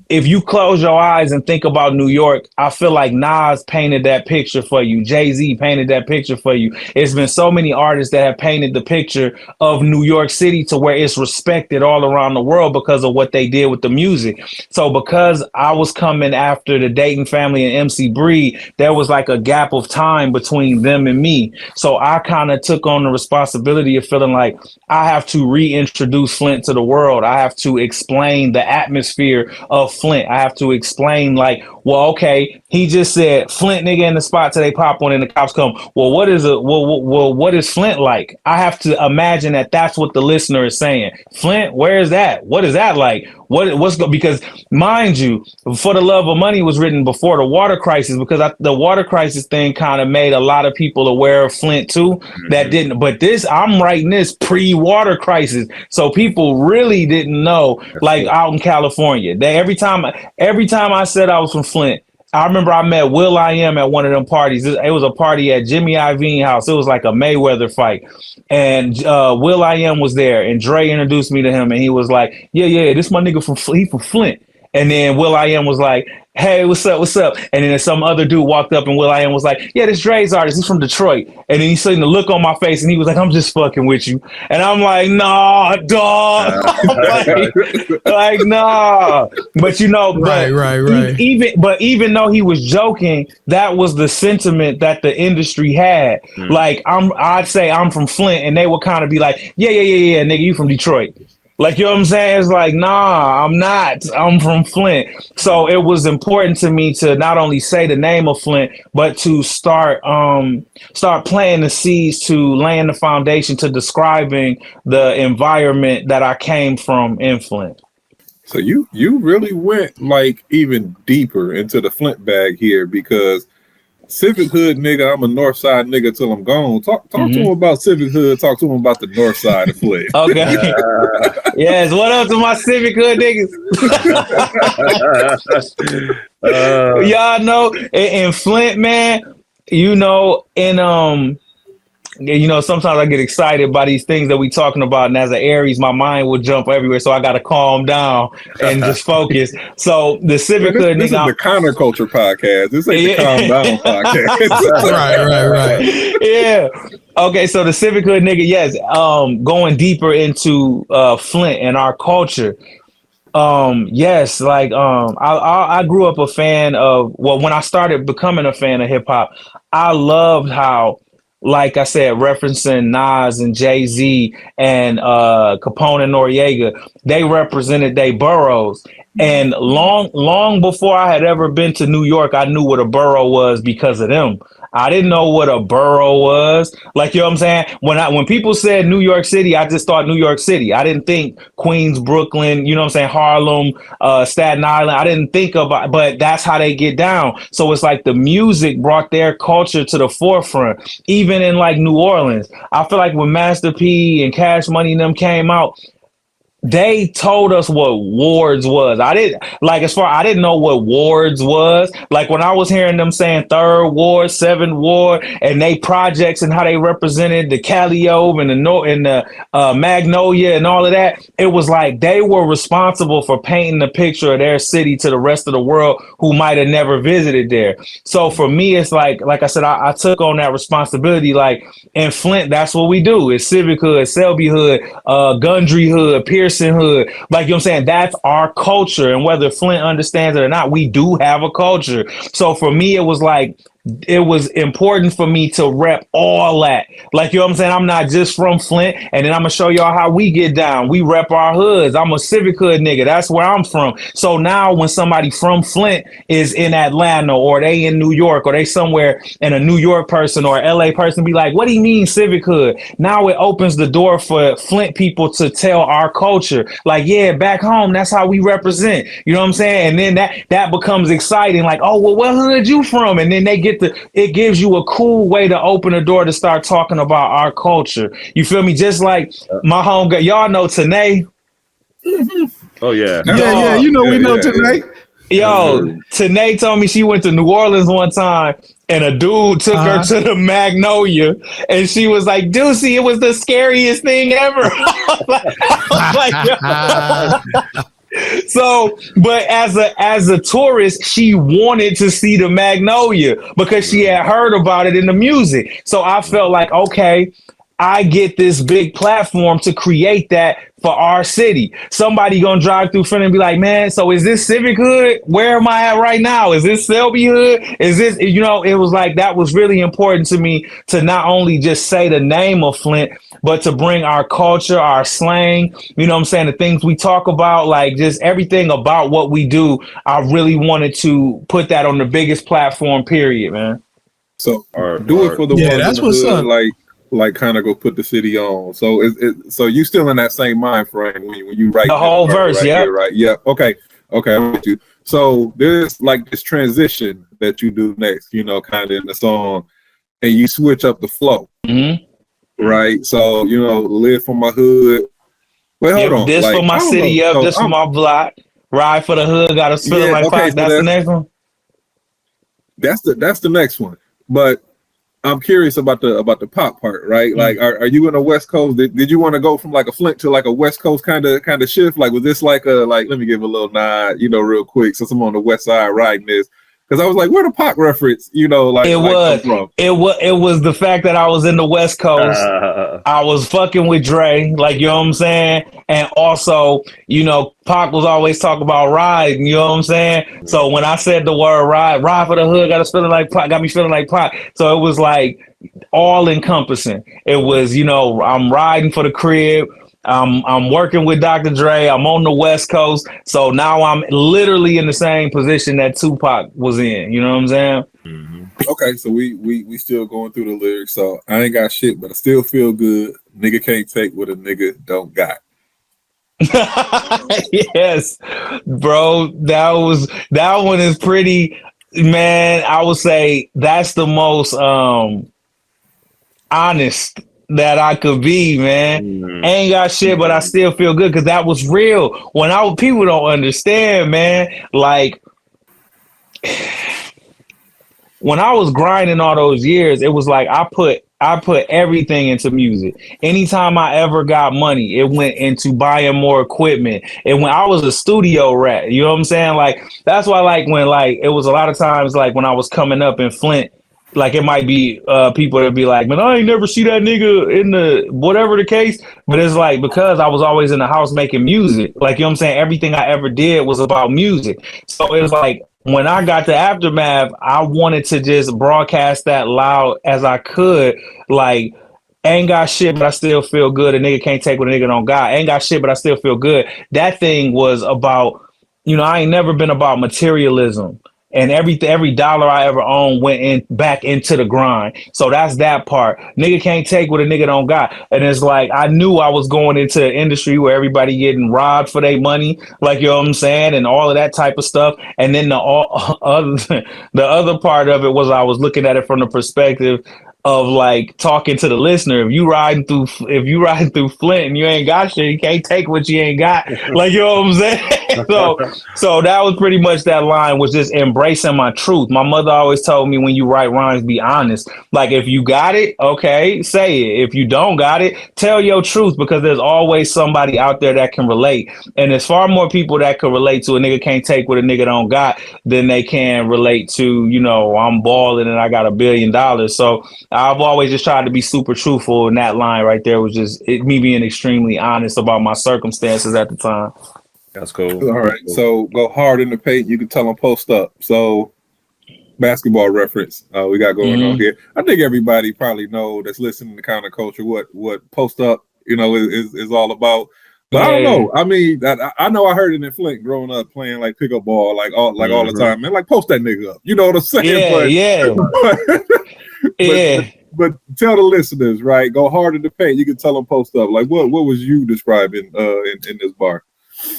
if you close your eyes and think about New York, I feel like Nas painted that picture for you. Jay-Z painted that picture for you. It's been so many artists that have painted the picture of New York City to where it's respected all around the world because of what they did with the music. So because I was coming after the Dayton family and MC Breed, there was like a gap of time between them and me. So I kind of took on the responsibility of feeling like I have to reintroduce Flint to the world. I have to explain the atmosphere of Flint. I have to explain like, well, okay, he just said Flint nigga in the spot till they pop one and the cops come. Well, what is Flint like? I have to imagine that that's what the listener is saying. Flint, where is that? What is that like? Because mind you, For the Love of Money was written before the water crisis because the water crisis thing kind of made a lot of people aware of Flint too. That didn't, but I'm writing this pre-water crisis. So people really didn't know, like out in California. Every time I said I was from Flint, I remember I met will.i.am at one of them parties. It was a party at Jimmy Iovine house. It was like a Mayweather fight. And will.i.am was there and Dre introduced me to him and he was like, yeah, this my nigga from Flint. And then will.i.am was like, hey, what's up? What's up? And then some other dude walked up and will.i.am was like, yeah, this Dre's artist. He's from Detroit. And then he seen the look on my face and he was like, I'm just fucking with you. And I'm like, nah, dog. like, nah. But you know, right. Even though he was joking, that was the sentiment that the industry had. Like, I'd say I'm from Flint and they would kind of be like, yeah, nigga, you from Detroit. Like, you know what I'm saying? It's like, nah, I'm not. I'm from Flint. So it was important to me to not only say the name of Flint, but to start planting the seeds, to laying the foundation, to describing the environment that I came from in Flint. So you really went like even deeper into the Flint bag here, because Civic Hood nigga, I'm a North Side nigga till I'm gone. Talk to him about Civic Hood. Talk to him about the North Side of Flint. Okay. Yes. What up to my Civic Hood niggas? Y'all know in Flint, man. You know, sometimes I get excited by these things that we talking about, and as an Aries, my mind will jump everywhere. So I got to calm down and just focus. So the Civic Hood, this is the Connor Culture podcast. This ain't the Calm Down podcast. right. Yeah. Okay. So the Civic Hood nigga, yes. Going deeper into Flint and our culture. Yes. Like I grew up a fan of. Well, when I started becoming a fan of hip hop, I loved how, like I said, referencing Nas and Jay-Z and Capone and Noriega, they represented their boroughs. And long before I had ever been to New York, I knew what a borough was because of them. I didn't know what a borough was. Like, you know what I'm saying? When people said New York City, I just thought New York City. I didn't think Queens, Brooklyn, you know what I'm saying, Harlem, Staten Island. I didn't think about, but that's how they get down. So it's like the music brought their culture to the forefront. Even in like New Orleans, I feel like when Master P and Cash Money and them came out, they told us what wards was. I didn't know what wards was. Like when I was hearing them saying 3rd Ward, 7th Ward, and they projects and how they represented the Calliope and the Magnolia and all of that, it was like they were responsible for painting the picture of their city to the rest of the world who might have never visited there. So for me, it's like I said, I took on that responsibility. Like in Flint, that's what we do. It's Civic Hood, Selby Hood, Gundry Hood, Pearson Hood. Like, you know what I'm saying? That's our culture. And whether Flint understands it or not, we do have a culture. So for me, it was like, it was important for me to rep all that. Like, you know what I'm saying? I'm not just from Flint, and then I'm gonna show y'all how we get down. We rep our hoods. I'm a Civic Hood nigga. That's where I'm from. So now when somebody from Flint is in Atlanta or they in New York or they somewhere, and a New York person or LA person be like, what do you mean Civic Hood? Now it opens the door for Flint people to tell our culture. Like, yeah, back home, that's how we represent. You know what I'm saying? And then that becomes exciting. Like, oh, well, what hood you from? And then they get it gives you a cool way to open the door to start talking about our culture. You feel me? Just like my home guy, y'all know Tanae. Oh yeah. Yeah, you know, we know Tanae. Yo, Tanae told me she went to New Orleans one time and a dude took her to the Magnolia and she was like, Deucey, it was the scariest thing ever. So, but as a tourist, she wanted to see the Magnolia because she had heard about it in the music. So I felt like, okay, I get this big platform to create that for our city. Somebody gonna drive through front and be like, man, so is this Civic Hood? Where am I at right now? Is this Selby Hood? Is this, you know, it was like, that was really important to me to not only just say the name of Flint, but to bring our culture, our slang, you know what I'm saying, the things we talk about, like just everything about what we do. I really wanted to put that on the biggest platform, period, man. So do it for the ones that's in the what's hood, up. like kind of go put the city on. So so you still in that same mind frame when you write The whole verse, right yeah. here, right? Yeah. Okay, I'm with you. So there's like this transition that you do next, you know, kind of in the song, and you switch up the flow. Mm-hmm. Right. So, you know, live for my hood. Well, hold on. This like, for my city, so this for my block. Ride for the hood, got a feeling like okay, Fox. so That's the next one. That's the next one. But I'm curious about the pop part, right? Like, are you in the West Coast? Did you want to go from like a Flint to like a West Coast kind of shift? Like, was this like let me give a little nod, real quick, since I'm on the West Side riding this, because I was like, where the Pac reference, come from? It was the fact that I was in the West Coast. I was fucking with Dre, like, you know what I'm saying? And also, Pac was always talking about riding, you know what I'm saying? So when I said the word ride for the hood, got me feeling like Pac. So it was like all encompassing. It was, I'm riding for the crib. I'm working with Dr. Dre. I'm on the West Coast. So now I'm literally in the same position that Tupac was in. You know what I'm saying? Mm-hmm. Okay, so we still going through the lyrics. So I ain't got shit, but I still feel good. Nigga can't take what a nigga don't got. Yes, bro. That one is pretty, man. I would say that's the most honest that I could be, man. Ain't got shit, but I still feel good because that was real. People don't understand, man. Like when I was grinding all those years, it was like I put everything into music. Anytime I ever got money, it went into buying more equipment. And when I was a studio rat, you know what I'm saying? Like that's why, like when it was a lot of times, like when I was coming up in Flint. Like it might be people that be like, man, I ain't never see that nigga in the whatever the case. But it's like because I was always in the house making music. Like, you know what I'm saying? Everything I ever did was about music. So it's like when I got to Aftermath, I wanted to just broadcast that loud as I could. Like, ain't got shit, but I still feel good. A nigga can't take what a nigga don't got. Ain't got shit, but I still feel good. That thing was about, I ain't never been about materialism. And every dollar I ever owned went back into the grind. So that's that part. Nigga can't take what a nigga don't got. And it's like I knew I was going into an industry where everybody getting robbed for their money, like, you know what I'm saying, and all of that type of stuff. And then the other part of it was I was looking at it from the perspective of like talking to the listener. If you riding through Flint and you ain't got shit, you can't take what you ain't got. Like, you know what I'm saying? So that was pretty much that line, was just embracing my truth. My mother always told me, when you write rhymes, be honest. Like if you got it, okay, say it. If you don't got it, tell your truth, because there's always somebody out there that can relate. And there's far more people that can relate to a nigga can't take what a nigga don't got than they can relate to, I'm balling and I got $1 billion. So I've always just tried to be super truthful, and that line right there was just me being extremely honest about my circumstances at the time. That's cool. All right, so go hard in the paint. You can tell them post up. So basketball reference we got going on here. I think everybody probably know that's listening to Counterculture what post up is all about. But I don't know. I mean, I know I heard it in Flint growing up playing like pickup ball all the time. Man, like post that nigga up. You know what I'm saying? But tell the listeners, right? Go hard in the paint. You can tell them post up. Like what was you describing in this bar?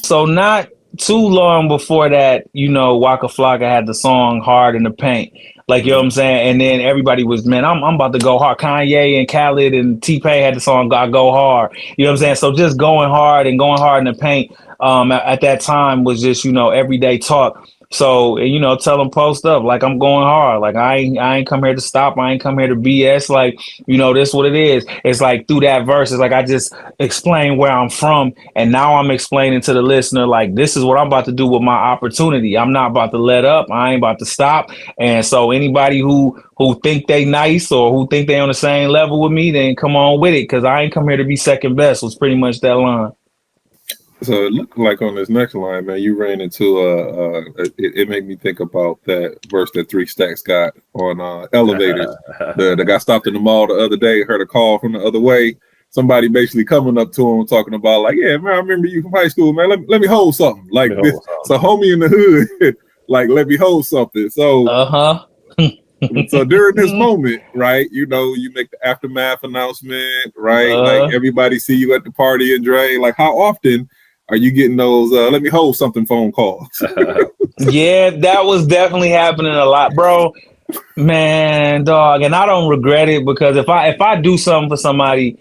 So not too long before that, Waka Flocka had the song Hard in the Paint. Like, you know what I'm saying? And then everybody was, man, I'm about to go hard. Kanye and Khaled and T-Pain had the song I Go Hard. You know what I'm saying? So just going hard in the paint at that time was just, everyday talk. So, tell them post up. Like, I'm going hard. Like, I ain't come here to stop. I ain't come here to BS. Like, this what it is. It's like through that verse, it's like I just explain where I'm from. And now I'm explaining to the listener, like, this is what I'm about to do with my opportunity. I'm not about to let up. I ain't about to stop. And so anybody who think they nice or who think they on the same level with me, then come on with it. Cause I ain't come here to be second best, was pretty much that line. So it looked like on this next line, man, you ran into it made me think about that verse that 3 Stacks got on Elevators. The guy stopped in the mall the other day, heard a call from the other way. Somebody basically coming up to him talking about like, yeah, man, I remember you from high school, man. Let me hold something. Like this. So homie in the hood, like, let me hold something. So so during this moment, right, you make the aftermath announcement, right? Like everybody see you at the party and Dre. Like, how often are you getting those let me hold something phone calls? Yeah, that was definitely happening a lot, bro. Man, dog. And I don't regret it, because if I do something for somebody,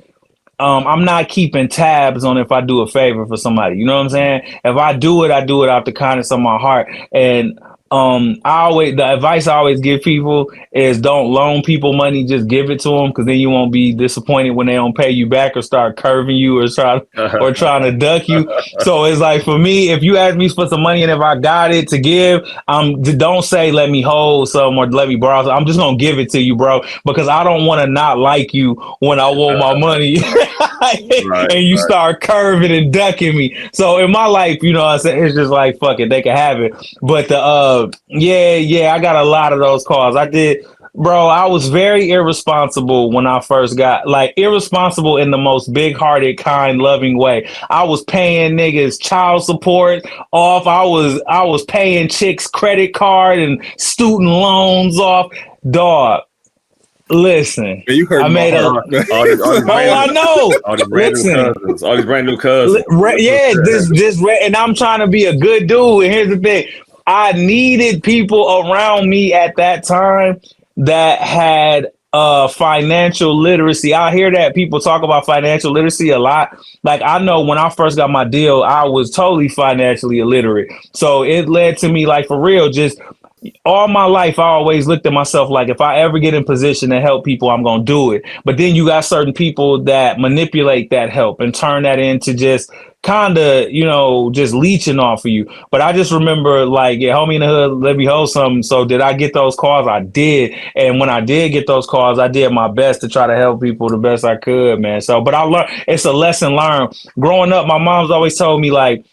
I'm not keeping tabs on if I do a favor for somebody. You know what I'm saying? If I do it out the kindness of my heart. And the advice I always give people is don't loan people money, just give it to them, because then you won't be disappointed when they don't pay you back or start curving you or trying to duck you. So it's like, for me, if you ask me for some money and if I got it to give, don't say let me hold some or let me borrow some. I'm just gonna give it to you, bro, because I don't want to not like you when I want my money. And you start curving and ducking me. So in my life, you know what I'm saying, it's just like, fuck it, they can have it. But I got a lot of those calls. I did, bro. I was very irresponsible when I first got, like, irresponsible in the most big-hearted, kind, loving way. I was paying niggas child support off. I was paying chicks credit card and student loans off. Dog, listen, Man, you heard I made a. all these I know. All these brand new cousins. All these brand new cousins. And I'm trying to be a good dude. And here's the thing. I needed people around me at that time that had financial literacy. I hear that people talk about financial literacy a lot. Like, I know when I first got my deal, I was totally financially illiterate. So it led to me, like, for real, just all my life, I always looked at myself like, if I ever get in position to help people, I'm going to do it. But then you got certain people that manipulate that help and turn that into just kind of, just leeching off of you. But I just remember, like, yeah, homie in the hood, let me hold something. So did I get those calls? I did. And when I did get those calls, I did my best to try to help people the best I could, man. So, but I learned, it's a lesson learned. Growing up, my mom's always told me, like,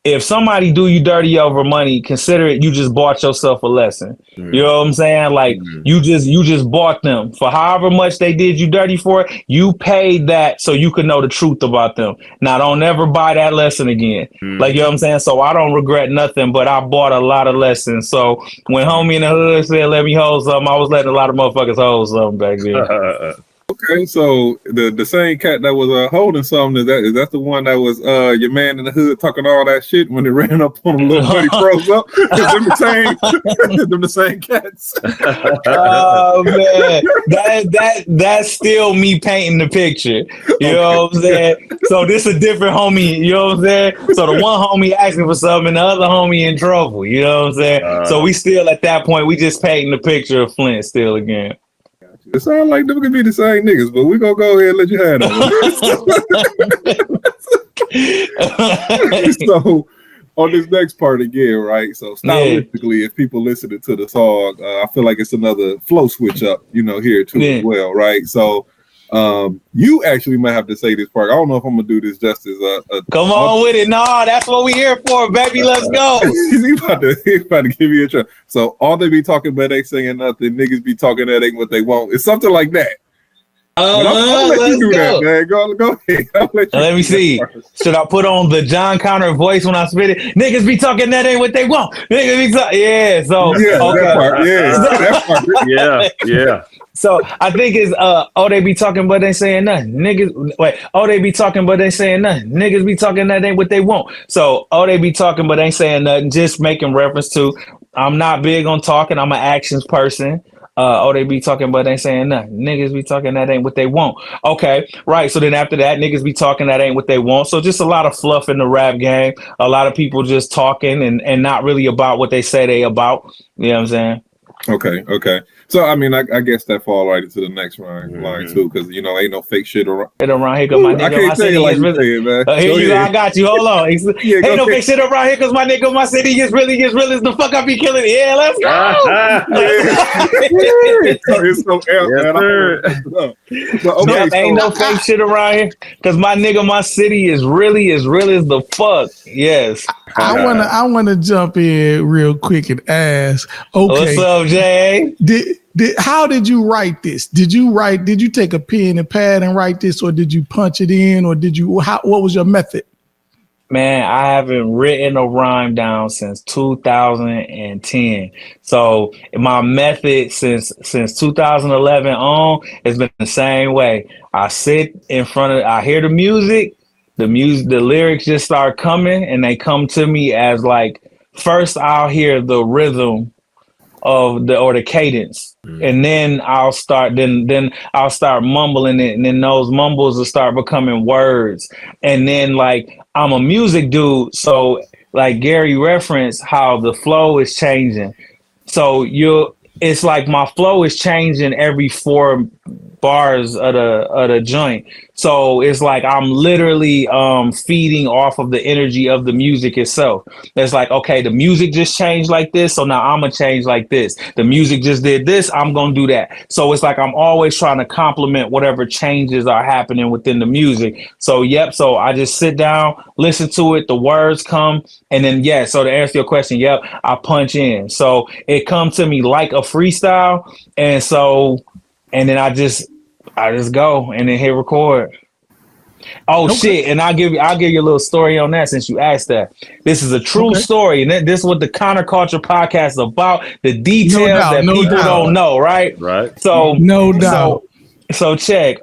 if somebody do you dirty over money, consider it you just bought yourself a lesson. You know what I'm saying? Like, you just bought them for however much they did you dirty for. You paid that so you could know the truth about them. Now, don't ever buy that lesson again. Like, you know what I'm saying? So I don't regret nothing, but I bought a lot of lessons. So when homie in the hood said, let me hold something, I was letting a lot of motherfuckers hold something back then. Okay, so the same cat that was holding something, is that the one that was your man in the hood talking all that shit when it ran up on him, little buddy froze up? Them the same cats. Oh man, that's still me painting the picture. You know what I'm saying? So this a different homie. You know what I'm saying? So the one homie asking for something, and the other homie in trouble. You know what I'm saying? So we still at that point, we just painting the picture of Flint still again. It sounds like them could be the same niggas, but we're gonna go ahead and let you have them. So on this next part again, right? So stylistically, if people listening to the song, I feel like it's another flow switch up, here too as well, right? So you actually might have to say this part. I don't know if I'm gonna do this justice. Come on with it. No, that's what we here for, baby. Let's go. He's about to give you a try. So all they be talking about ain't saying nothing. Niggas be talking that ain't what they want. It's something like that. I'll let you do that, man. Go ahead. Let me see. Should I put on the Jon Connor voice when I spit it? Niggas be talking that ain't what they want. Niggas be talking. Yeah. So that part. Yeah. That part. Yeah. So I think it's they be talking but they saying nothing. Niggas they be talking but they saying nothing. Niggas be talking that ain't what they want. So they be talking but ain't saying nothing. Just making reference to, I'm not big on talking. I'm an actions person. They be talking but ain't saying nothing. Niggas be talking that ain't what they want. Okay, right. So then after that, niggas be talking that ain't what they want. So just a lot of fluff in the rap game. A lot of people just talking and not really about what they say they about. You know what I'm saying? Okay. So I mean, I guess that fall right into the next line too, because ain't no fake shit around here. Cause my nigga, I can't tell you like you say it, man. I got you. Hold on. Ain't no fake shit around here, cause my nigga, my city gets really as the fuck I be killing it. Yeah, let's go. It's so man. Ain't no fake shit around here, cause my nigga, my city is really as the fuck. Yes. I wanna jump in real quick and ask. Okay, what's up, Jay? How did you write this? Did you take a pen and pad and write this, or did you punch it in, or what was your method? Man, I haven't written a rhyme down since 2010. So my method since 2011 on has been the same way. I sit in front of, I hear the music, the lyrics just start coming, and they come to me as like, first I'll hear the rhythm of the cadence, and then I'll start mumbling it, and then those mumbles will start becoming words. And then, like, I'm a music dude, so like Gary referenced, how the flow is changing. So it's like my flow is changing every 4 bars of the joint. So it's like I'm literally feeding off of the energy of the music itself. It's like, okay, the music just changed like this, so now I'm gonna change like this. The music just did this, I'm gonna do that. So it's like I'm always trying to complement whatever changes are happening within the music. So so I just sit down, listen to it, the words come, and then so to answer your question, I punch in. So it comes to me like a freestyle, and then I just go and then hit record. Oh shit! And I'll give you a little story on that since you asked that. This is a true story, and this is what the Counterculture podcast is about. The details that people don't know, right? Right. So no doubt. So check.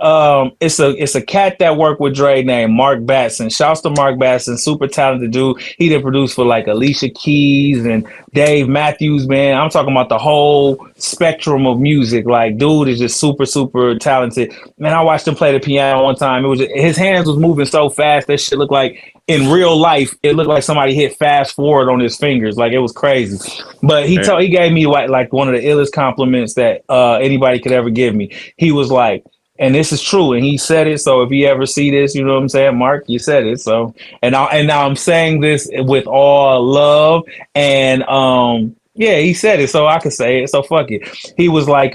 It's a cat that worked with Dre named Mark Batson. Shouts to Mark Batson, super talented dude. He did produce for like Alicia Keys and Dave Matthews, man. I'm talking about the whole spectrum of music. Like, dude is just super, super talented. Man, I watched him play the piano one time. It was his hands was moving so fast that shit looked like in real life, it looked like somebody hit fast forward on his fingers. Like, it was crazy. But he gave me like one of the illest compliments that anybody could ever give me. He was like, and this is true, and he said it. So if you ever see this, you know what I'm saying, Mark, you said it. So and now I'm saying this with all love, and he said it, so I could say it. So fuck it. He was like,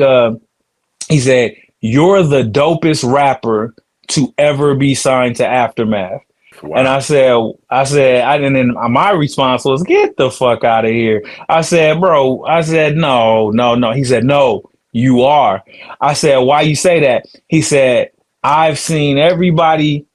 he said, "You're the dopest rapper to ever be signed to Aftermath." Wow. And I said, and then my response was, "Get the fuck out of here." I said, "Bro," I said, no. He said, "No, you are." I said, "Why you say that?" He said, "I've seen everybody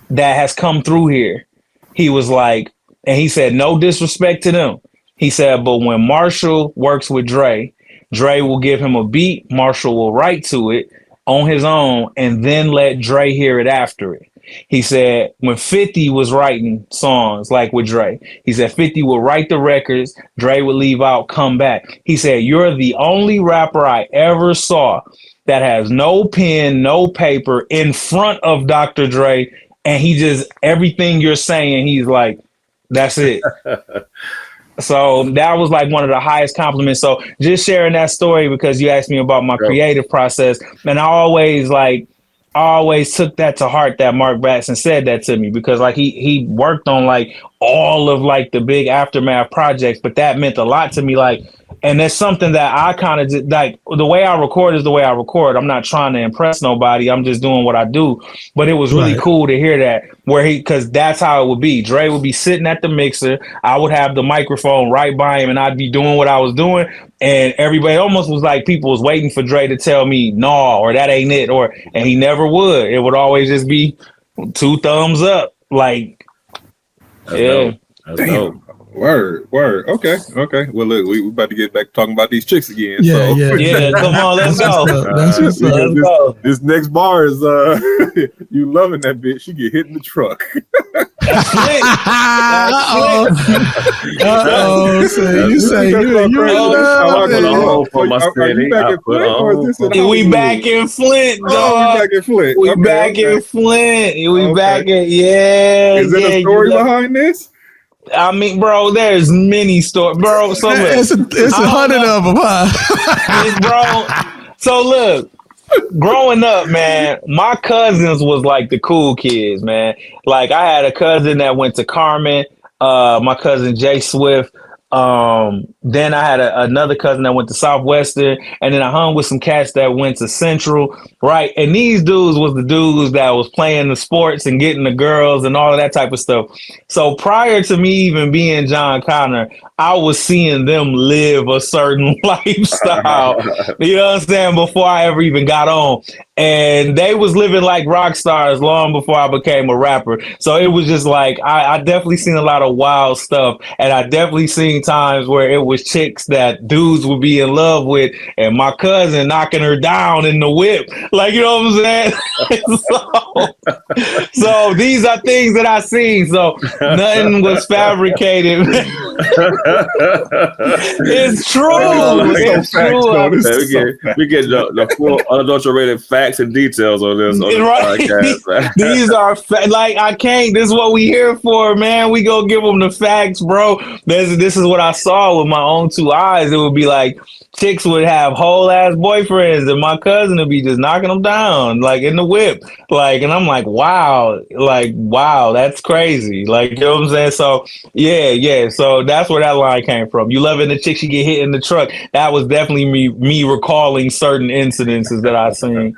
that has come through here." He was like, and he said, "No disrespect to them." He said, "But when Marshall works with Dre will give him a beat. Marshall will write to it on his own and then let Dre hear it after it." He said when 50 was writing songs like with Dre, he said 50 would write the records, Dre would leave out, come back. He said, "You're the only rapper I ever saw that has no pen, no paper in front of Dr. Dre. And he just, everything you're saying, he's like, that's it." So that was like one of the highest compliments. So just sharing that story because you asked me about my creative process. And I always took that to heart that Mark Batson said that to me, because like he worked on like all of like the big Aftermath projects, but that meant a lot to me. Like, and that's something that I kind of like, the way I record is the way I record. I'm not trying to impress nobody. I'm just doing what I do. But it was really cool to hear that because that's how it would be. Dre would be sitting at the mixer. I would have the microphone right by him and I'd be doing what I was doing. And everybody almost was like people was waiting for Dre to tell me no, or that ain't it, and he never would. It would always just be 2 thumbs up. Like, That's dope. Word. Okay. Well, look, we about to get back talking about these chicks again. Yeah. Come on, let's go. Let's go. This next bar is you loving that bitch. She get hit in the truck. You say you we back in Flint, dog. We back in Flint. Is there a story behind this? I mean, bro, there's many stories, bro. So look, it's 100 of them, huh? Bro. So look, growing up, man, my cousins was like the cool kids, man. Like I had a cousin that went to Carmen, my cousin Jay Swift. Then I had another cousin that went to Southwestern, and then I hung with some cats that went to Central, right? And these dudes was the dudes that was playing the sports and getting the girls and all of that type of stuff. So prior to me even being Jon Connor, I was seeing them live a certain lifestyle, you know what I'm saying, before I ever even got on. And they was living like rock stars long before I became a rapper. So it was just like, I definitely seen a lot of wild stuff. And I definitely seen times where it was chicks that dudes would be in love with and my cousin knocking her down in the whip. Like, you know what I'm saying? So these are things that I seen. So nothing was fabricated. It's true. Oh, this It's so facts, true. though. This Man, is so we get the full unadulterated facts and details on this Right. podcast. These are like I can't. This is what we here for, man. We go give them the facts, bro. This is what I saw with my own two eyes. It would be like chicks would have whole ass boyfriends, and my cousin would be just knocking them down, like in the whip, like. And I'm like, wow, that's crazy. Like, you know what I'm saying? So yeah. So that's where that line came from. You loving the chick, she get hit in the truck. That was definitely me recalling certain incidences that I seen.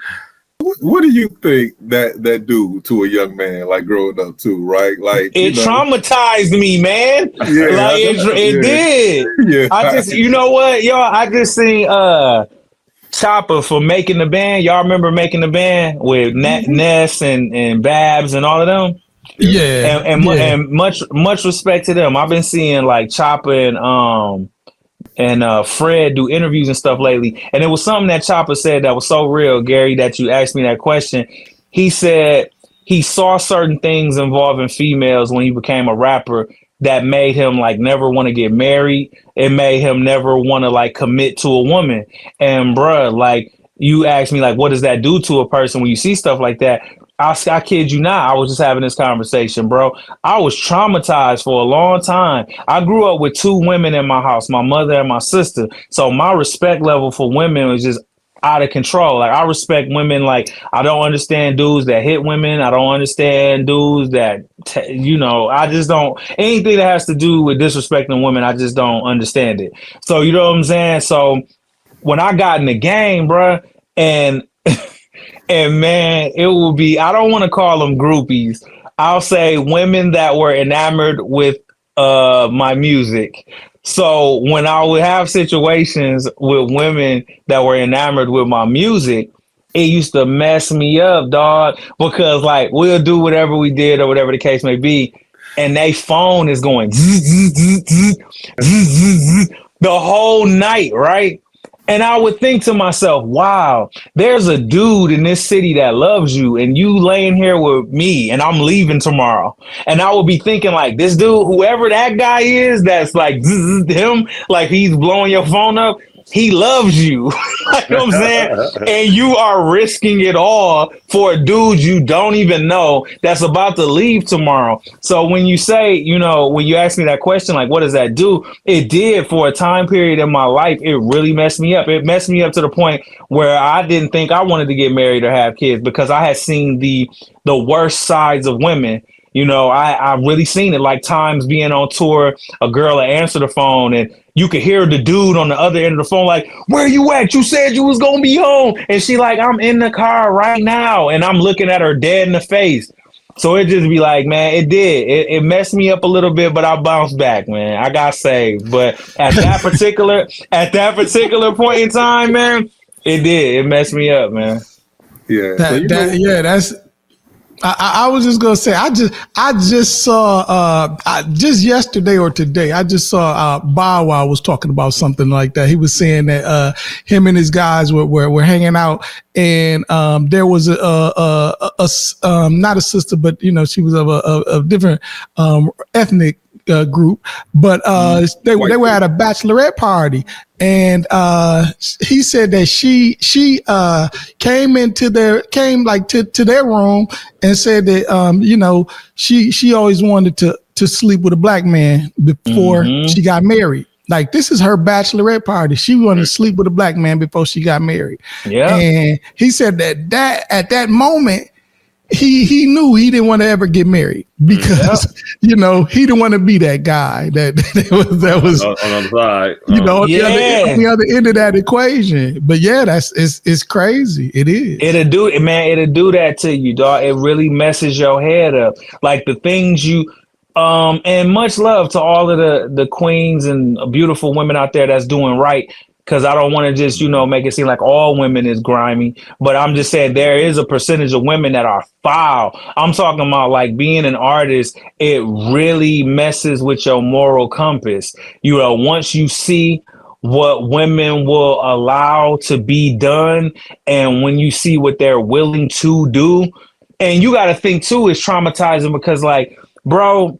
What do you think that do to a young man, like growing up too, right? Like It traumatized me, man. Yeah, like it did. Yeah. I just, you know what, y'all? I just seen Chopper for Making the Band. Y'all remember Making the Band with Ness and Babs and all of them? Yeah. And much respect to them. I've been seeing like Chopper and Fred do interviews and stuff lately. And it was something that Chopper said that was so real, Gary, that you asked me that question. He said he saw certain things involving females when he became a rapper that made him like never want to get married. It made him never want to like commit to a woman. And bruh, like you asked me like, what does that do to a person when you see stuff like that? I kid you not. I was just having this conversation, bro. I was traumatized for a long time. I grew up with two women in my house, my mother and my sister. So my respect level for women was just out of control. Like I respect women. Like I don't understand dudes that hit women. I don't understand dudes that, I just don't, anything that has to do with disrespecting women, I just don't understand it. So, you know what I'm saying? So when I got in the game, bro, and man, it will be, I don't want to call them groupies. I'll say women that were enamored with my music. So when I would have situations with women that were enamored with my music, it used to mess me up, dog, because like we'll do whatever we did or whatever the case may be, and they phone is going the whole night, right? And I would think to myself, wow, there's a dude in this city that loves you and you laying here with me and I'm leaving tomorrow. And I would be thinking like this dude, whoever that guy is, that's like him, like he's blowing your phone up. He loves you. You know what I'm saying? And you are risking it all for a dude you don't even know that's about to leave tomorrow. So when you say, when you ask me that question, like, what does that do? It did for a time period in my life. It really messed me up. It messed me up to the point where I didn't think I wanted to get married or have kids because I had seen the worst sides of women. I really seen it, like times being on tour, a girl would answer the phone and you could hear the dude on the other end of the phone like, where you at? You said you was going to be home. And she like, I'm in the car right now. And I'm looking at her dead in the face. So it just be like, man, it did. It messed me up a little bit, but I bounced back, man. I got saved. But at that particular point in time, man, it did. It messed me up, man. Yeah. That's. I was just gonna say I just saw just yesterday or today I just saw Bow Wow was talking about something like that. He was saying that him and his guys were hanging out and there was a not a sister but she was of a different ethnic group, but they were at a bachelorette party, and he said that she came to their room and said that she always wanted to sleep with a black man before she got married. Like this is her bachelorette party. She wanted to sleep with a black man before she got married. Yeah, and he said that at that moment. He knew he didn't want to ever get married because he didn't want to be that guy that was on the side, on the other end of that equation. But yeah, it's crazy. It is. It'll do that to you, dog. It really messes your head up. Like the things you and much love to all of the queens and beautiful women out there that's doing right. Because I don't want to just, make it seem like all women is grimy. But I'm just saying there is a percentage of women that are foul. I'm talking about like being an artist. It really messes with your moral compass. Once you see what women will allow to be done and when you see what they're willing to do, And you got to think too, it's traumatizing because, like, bro,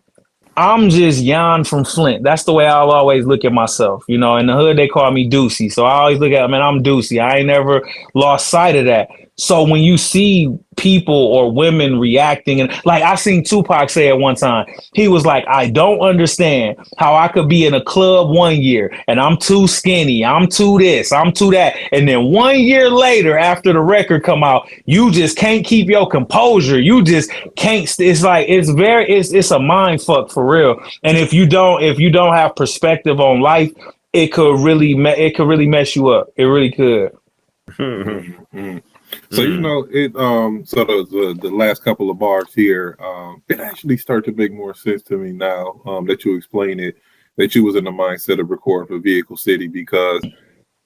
I'm just Jan from Flint. That's the way I'll always look at myself. You know, in the hood, they call me Deucey. So I always look at, man, I'm Deucey. I ain't never lost sight of that. So when you see people or women reacting, and like I seen Tupac say at one time, he was like, I don't understand how I could be in a club 1 year and I'm too skinny, I'm too this, I'm too that. And then 1 year later, after the record come out, you just can't keep your composure. You just can't. It's like, it's a mind fuck for real. And if you don't have perspective on life, it could really mess you up. It really could. So you know it. So the last couple of bars here, it actually start to make more sense to me now. That you explain it, that you was in the mindset of recording for Vehicle City, because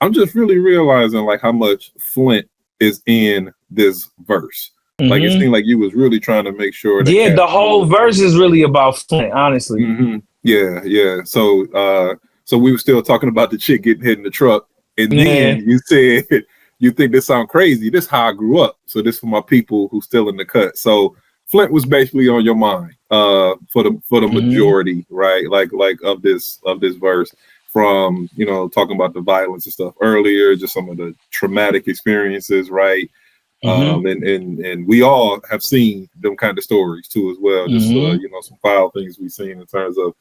I'm just really realizing like how much Flint is in this verse. Mm-hmm. Like it seemed like you was really trying to make sure that the whole verse is really about Flint, honestly. Mm-hmm. Yeah. So we were still talking about the chick getting hit in the truck, and then you said. You think this sound crazy? This is how I grew up. So this for my people who still in the cut. So Flint was basically on your mind for the majority, right? Like of this verse, from talking about the violence and stuff earlier, just some of the traumatic experiences, right? And we all have seen them kind of stories too as well. Just some foul things we've seen in terms of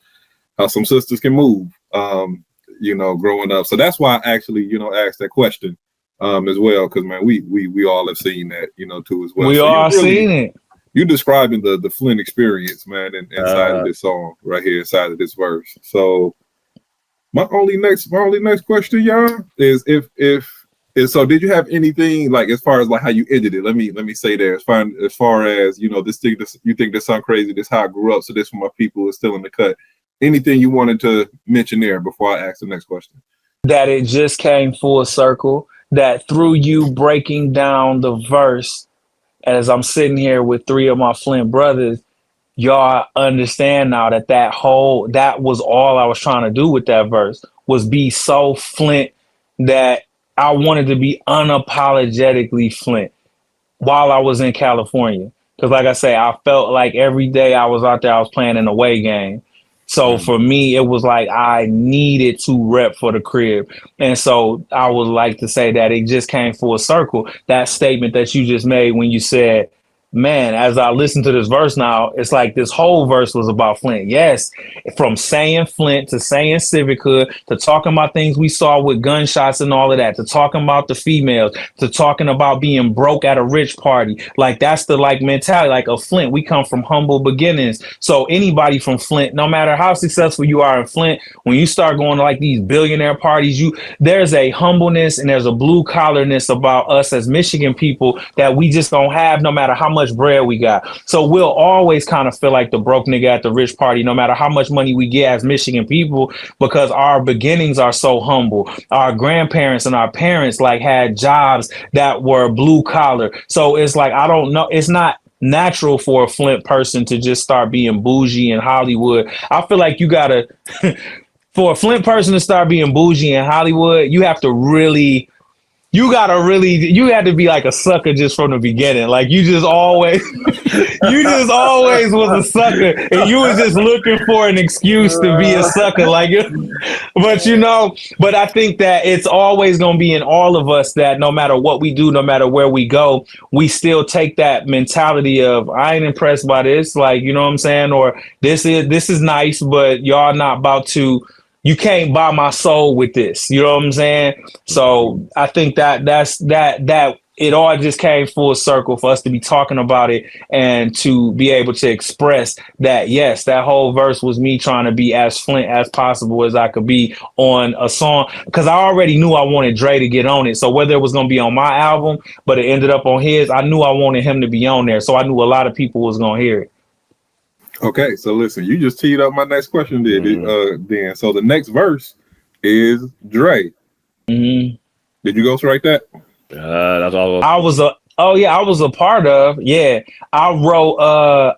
how some sisters can move, growing up. So that's why I actually asked that question. As well, because man, we all have seen that, too as well. We all seen it. You're describing the Flint experience, man, inside of this song right here, inside of this verse. So my only next question, y'all, is so did you have anything like as far as like how you ended it? Let me say there, as far as this thing, you think this sound crazy, this how I grew up, so this for my people is still in the cut. Anything you wanted to mention there before I ask the next question? That it just came full circle. That through you breaking down the verse, as I'm sitting here with three of my Flint brothers, y'all understand now that was all I was trying to do with that verse, was be so Flint that I wanted to be unapologetically Flint while I was in California. Because like I say, I felt like every day I was out there, I was playing an away game. So for me, it was like I needed to rep for the crib. And so I would like to say that it just came full circle. That statement that you just made when you said, man, as I listen to this verse now, it's like this whole verse was about Flint. Yes, from saying Flint to saying Civic Hood to talking about things we saw with gunshots and all of that, to talking about the females, to talking about being broke at a rich party. Like that's the mentality like of Flint. We come from humble beginnings. So anybody from Flint, no matter how successful you are in Flint, when you start going to like these billionaire parties, there's a humbleness and there's a blue collarness about us as Michigan people that we just don't have, no matter how much bread we got. So we'll always kind of feel like the broke nigga at the rich party, no matter how much money we get as Michigan people, because our beginnings are so humble. Our grandparents and our parents like had jobs that were blue collar. So it's like, I don't know. It's not natural for a Flint person to just start being bougie in Hollywood. I feel like you gotta, for a Flint person to start being bougie in Hollywood, you had to be like a sucker just from the beginning. Like you just always was a sucker, and you was just looking for an excuse to be a sucker. Like, but I think that it's always going to be in all of us that no matter what we do, no matter where we go, we still take that mentality of, I ain't impressed by this. Like, you know what I'm saying? Or this is nice, but y'all not about to, you can't buy my soul with this. You know what I'm saying? So I think that it all just came full circle for us to be talking about it and to be able to express that, yes, that whole verse was me trying to be as Flint as possible as I could be on a song, because I already knew I wanted Dre to get on it. So whether it was going to be on my album, but it ended up on his, I knew I wanted him to be on there. So I knew a lot of people was going to hear it. Okay, so listen, you just teed up my next question there, Dan. So the next verse is Dre. Did you ghostwrite that? That's all. Oh yeah, I was a part of. Yeah, I wrote.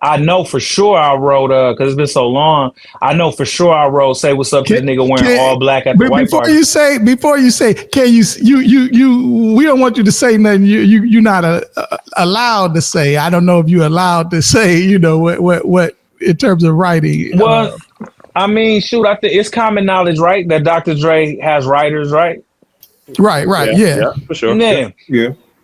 I know for sure I wrote. Because it's been so long. I know for sure I wrote. Say what's up to the nigga wearing all black at the white before party. before you say, can you? We don't want you to say nothing. You're not allowed to say. I don't know if you're allowed to say. You know what in terms of writing. Well, I mean, shoot, I think it's common knowledge, right, that Dr. Dre has writers, right? Right. Yeah, for sure. Yeah.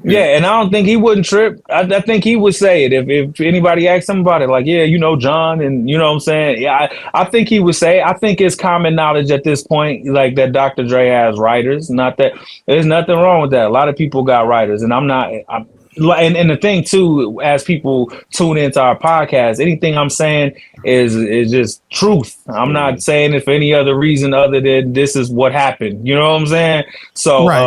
Yeah, and I don't think he wouldn't trip. I think he would say it if anybody asked him about it. Like, yeah, you know, John, and you know what I'm saying? Yeah, I think he would say it. I think it's common knowledge at this point, like that Dr. Dre has writers. Not that there's nothing wrong with that. A lot of people got writers, and and the thing too, as people tune into our podcast, anything I'm saying is just truth. I'm not saying it for any other reason other than this is what happened. You know what I'm saying? So right.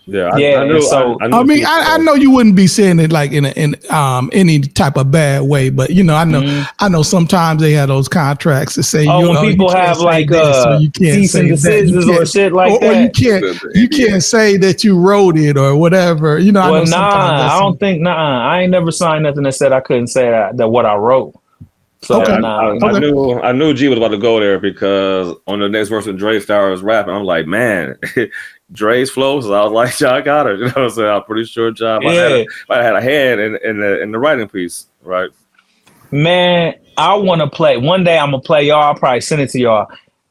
I know you wouldn't be saying it like in any type of bad way, but you know, I know sometimes they have those contracts that say when people have like you can't cease and desist or shit like that, or you can't say that you wrote it or whatever. You know, well, I ain't never signed nothing that said I couldn't say that what I wrote. So okay. I knew G was about to go there because on the next verse when Dre started rapping, I'm like, man, Dre's flow. So I was like, Jon Connor. You know what I'm saying? I'm pretty sure Jon might have a hand in the writing piece, right? Man, I want to play. One day I'm gonna play y'all. I'll probably send it to y'all.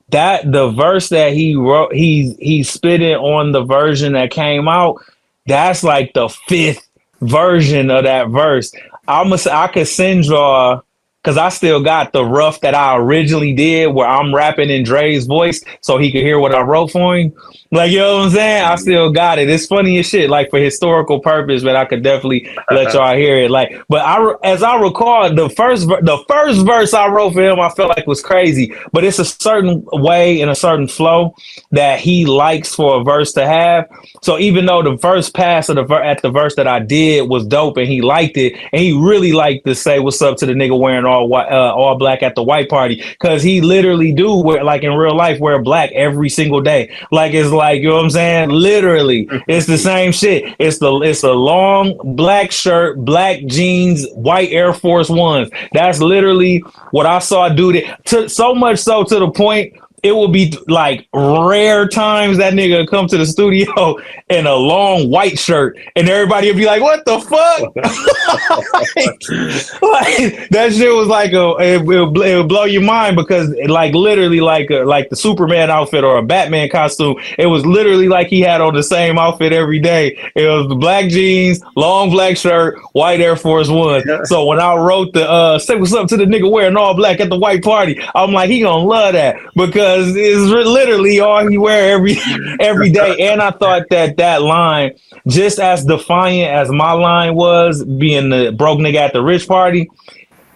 That the verse that he wrote, he spit it on the version that came out. That's like the 5th version of that verse. I could send y'all, because I still got the rough that I originally did where I'm rapping in Dre's voice so he could hear what I wrote for him. Like, you know what I'm saying? I still got it. It's funny as shit, like for historical purpose, but I could definitely let y'all hear it. Like, but as I recall, the first verse I wrote for him, I felt like was crazy, but it's a certain way and a certain flow that he likes for a verse to have. So even though the first pass of at the verse that I did was dope and he liked it, and he really liked to say what's up to the nigga wearing all black at the white party, because he literally do wear, like in real life, wear black every single day. Like, it's like, you know what I'm saying? Literally, it's the same shit. It's a long black shirt, black jeans, white Air Force Ones. That's literally what I saw dude. So much so to the point it will be like rare times that nigga come to the studio in a long white shirt and everybody would be like, what the fuck? like that shit was like it would blow your mind, because like literally like the Superman outfit or a Batman costume, it was literally like he had on the same outfit every day. It was the black jeans, long black shirt, white Air Force One. So when I wrote the say what's up to the nigga wearing all black at the white party, I'm like, he gonna love that, because it's literally all he wear every day. And I thought that line, just as defiant as my line was, being the broke nigga at the rich party,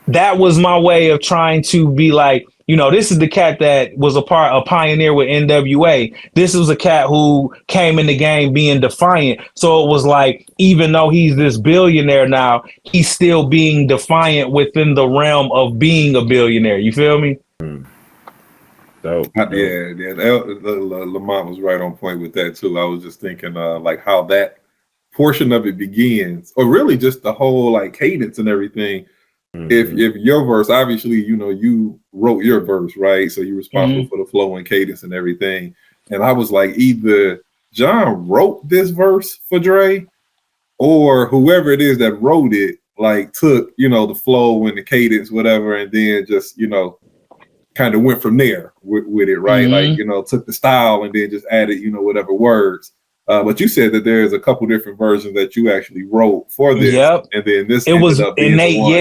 that was my way of trying to be like, you know, this is the cat that was a pioneer with NWA. This was a cat who came in the game being defiant. So it was like, even though he's this billionaire now, he's still being defiant within the realm of being a billionaire. You feel me? Yeah. Lamont was right on point with that too. I was just thinking like how that portion of it begins, or really just the whole like cadence and everything. Mm-hmm. If your verse, obviously, you know, you wrote your verse, right? So you're responsible for the flow and cadence and everything. And I was like, either John wrote this verse for Dre, or whoever it is that wrote it, like took, you know, the flow and the cadence, whatever, and then just, you know, kind of went from there with it, right? Like, you know, took the style and then just added, you know, whatever words. But you said that there's a couple different versions that you actually wrote for this, and then this ended up being the one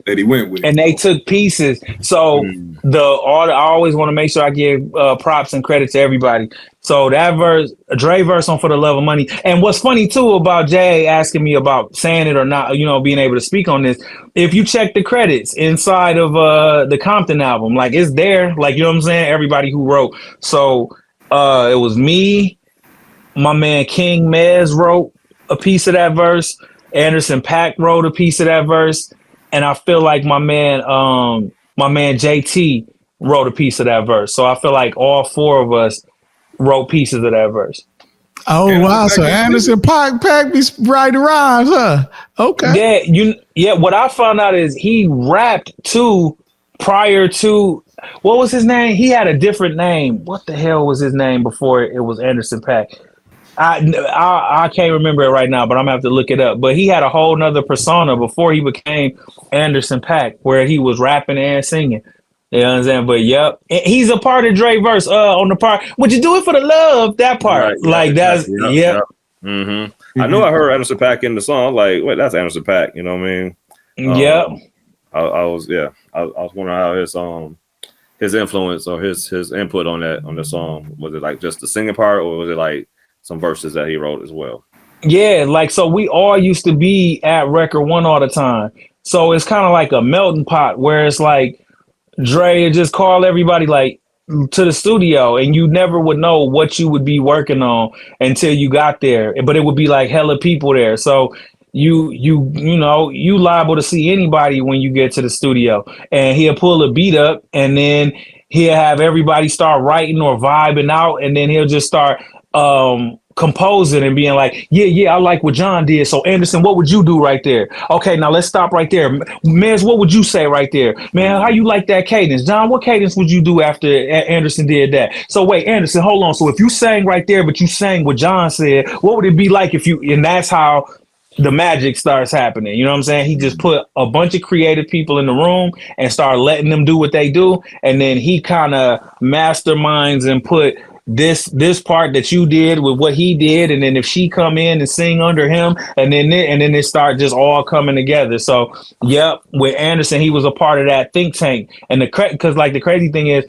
that he went with, and they took pieces. So I always want to make sure I give props and credit to everybody. So that verse, Dre verse on For the Love of Money, and what's funny too about Jay asking me about saying it or not, you know, being able to speak on this. If you check the credits inside of the Compton album, like it's there, like, you know what I'm saying, everybody who wrote. So it was me. My man King Mez wrote a piece of that verse. Anderson .Paak wrote a piece of that verse, and I feel like my man JT wrote a piece of that verse. So I feel like all four of us wrote pieces of that verse. Oh wow! So Anderson Paak be writing rhymes, huh? Okay. Yeah. What I found out is he rapped too prior to what was his name? He had a different name. What the hell was his name before it was Anderson Paak? I can't remember it right now, but I'm gonna have to look it up. But he had a whole nother persona before he became Anderson Paak, where he was rapping and singing. You know what I'm saying? But yep, he's a part of Dre verse. On the part, would you do it for the love? That part, Right, like that's yep. Mm-hmm. I know I heard Anderson Paak in the song. Like, wait, that's Anderson Paak. You know what I mean? Yep. I was wondering how his influence or his input on the song, was it like just the singing part, or was it like some verses that he wrote as well? Yeah, like so we all used to be at Record One all the time. So it's kind of like a melting pot where it's like Dre would just call everybody like to the studio, and you never would know what you would be working on until you got there. But it would be like hella people there. So you liable to see anybody when you get to the studio, and he'll pull a beat up, and then he'll have everybody start writing or vibing out, and then he'll just start composing and being like, yeah, I like what John did. So Anderson, what would you do right there? Okay, now let's stop right there. Mez, what would you say right there? Man, how you like that cadence? John, what cadence would you do after Anderson did that? So wait, Anderson, hold on. So if you sang right there, but you sang what John said, what would it be like if you, and that's how the magic starts happening. You know what I'm saying? He just put a bunch of creative people in the room and started letting them do what they do. And then he kind of masterminds and put this part that you did with what he did, and then if she come in and sing under him, and then they start just all coming together. So yep, with Anderson, he was a part of that think tank. And because like the crazy thing is,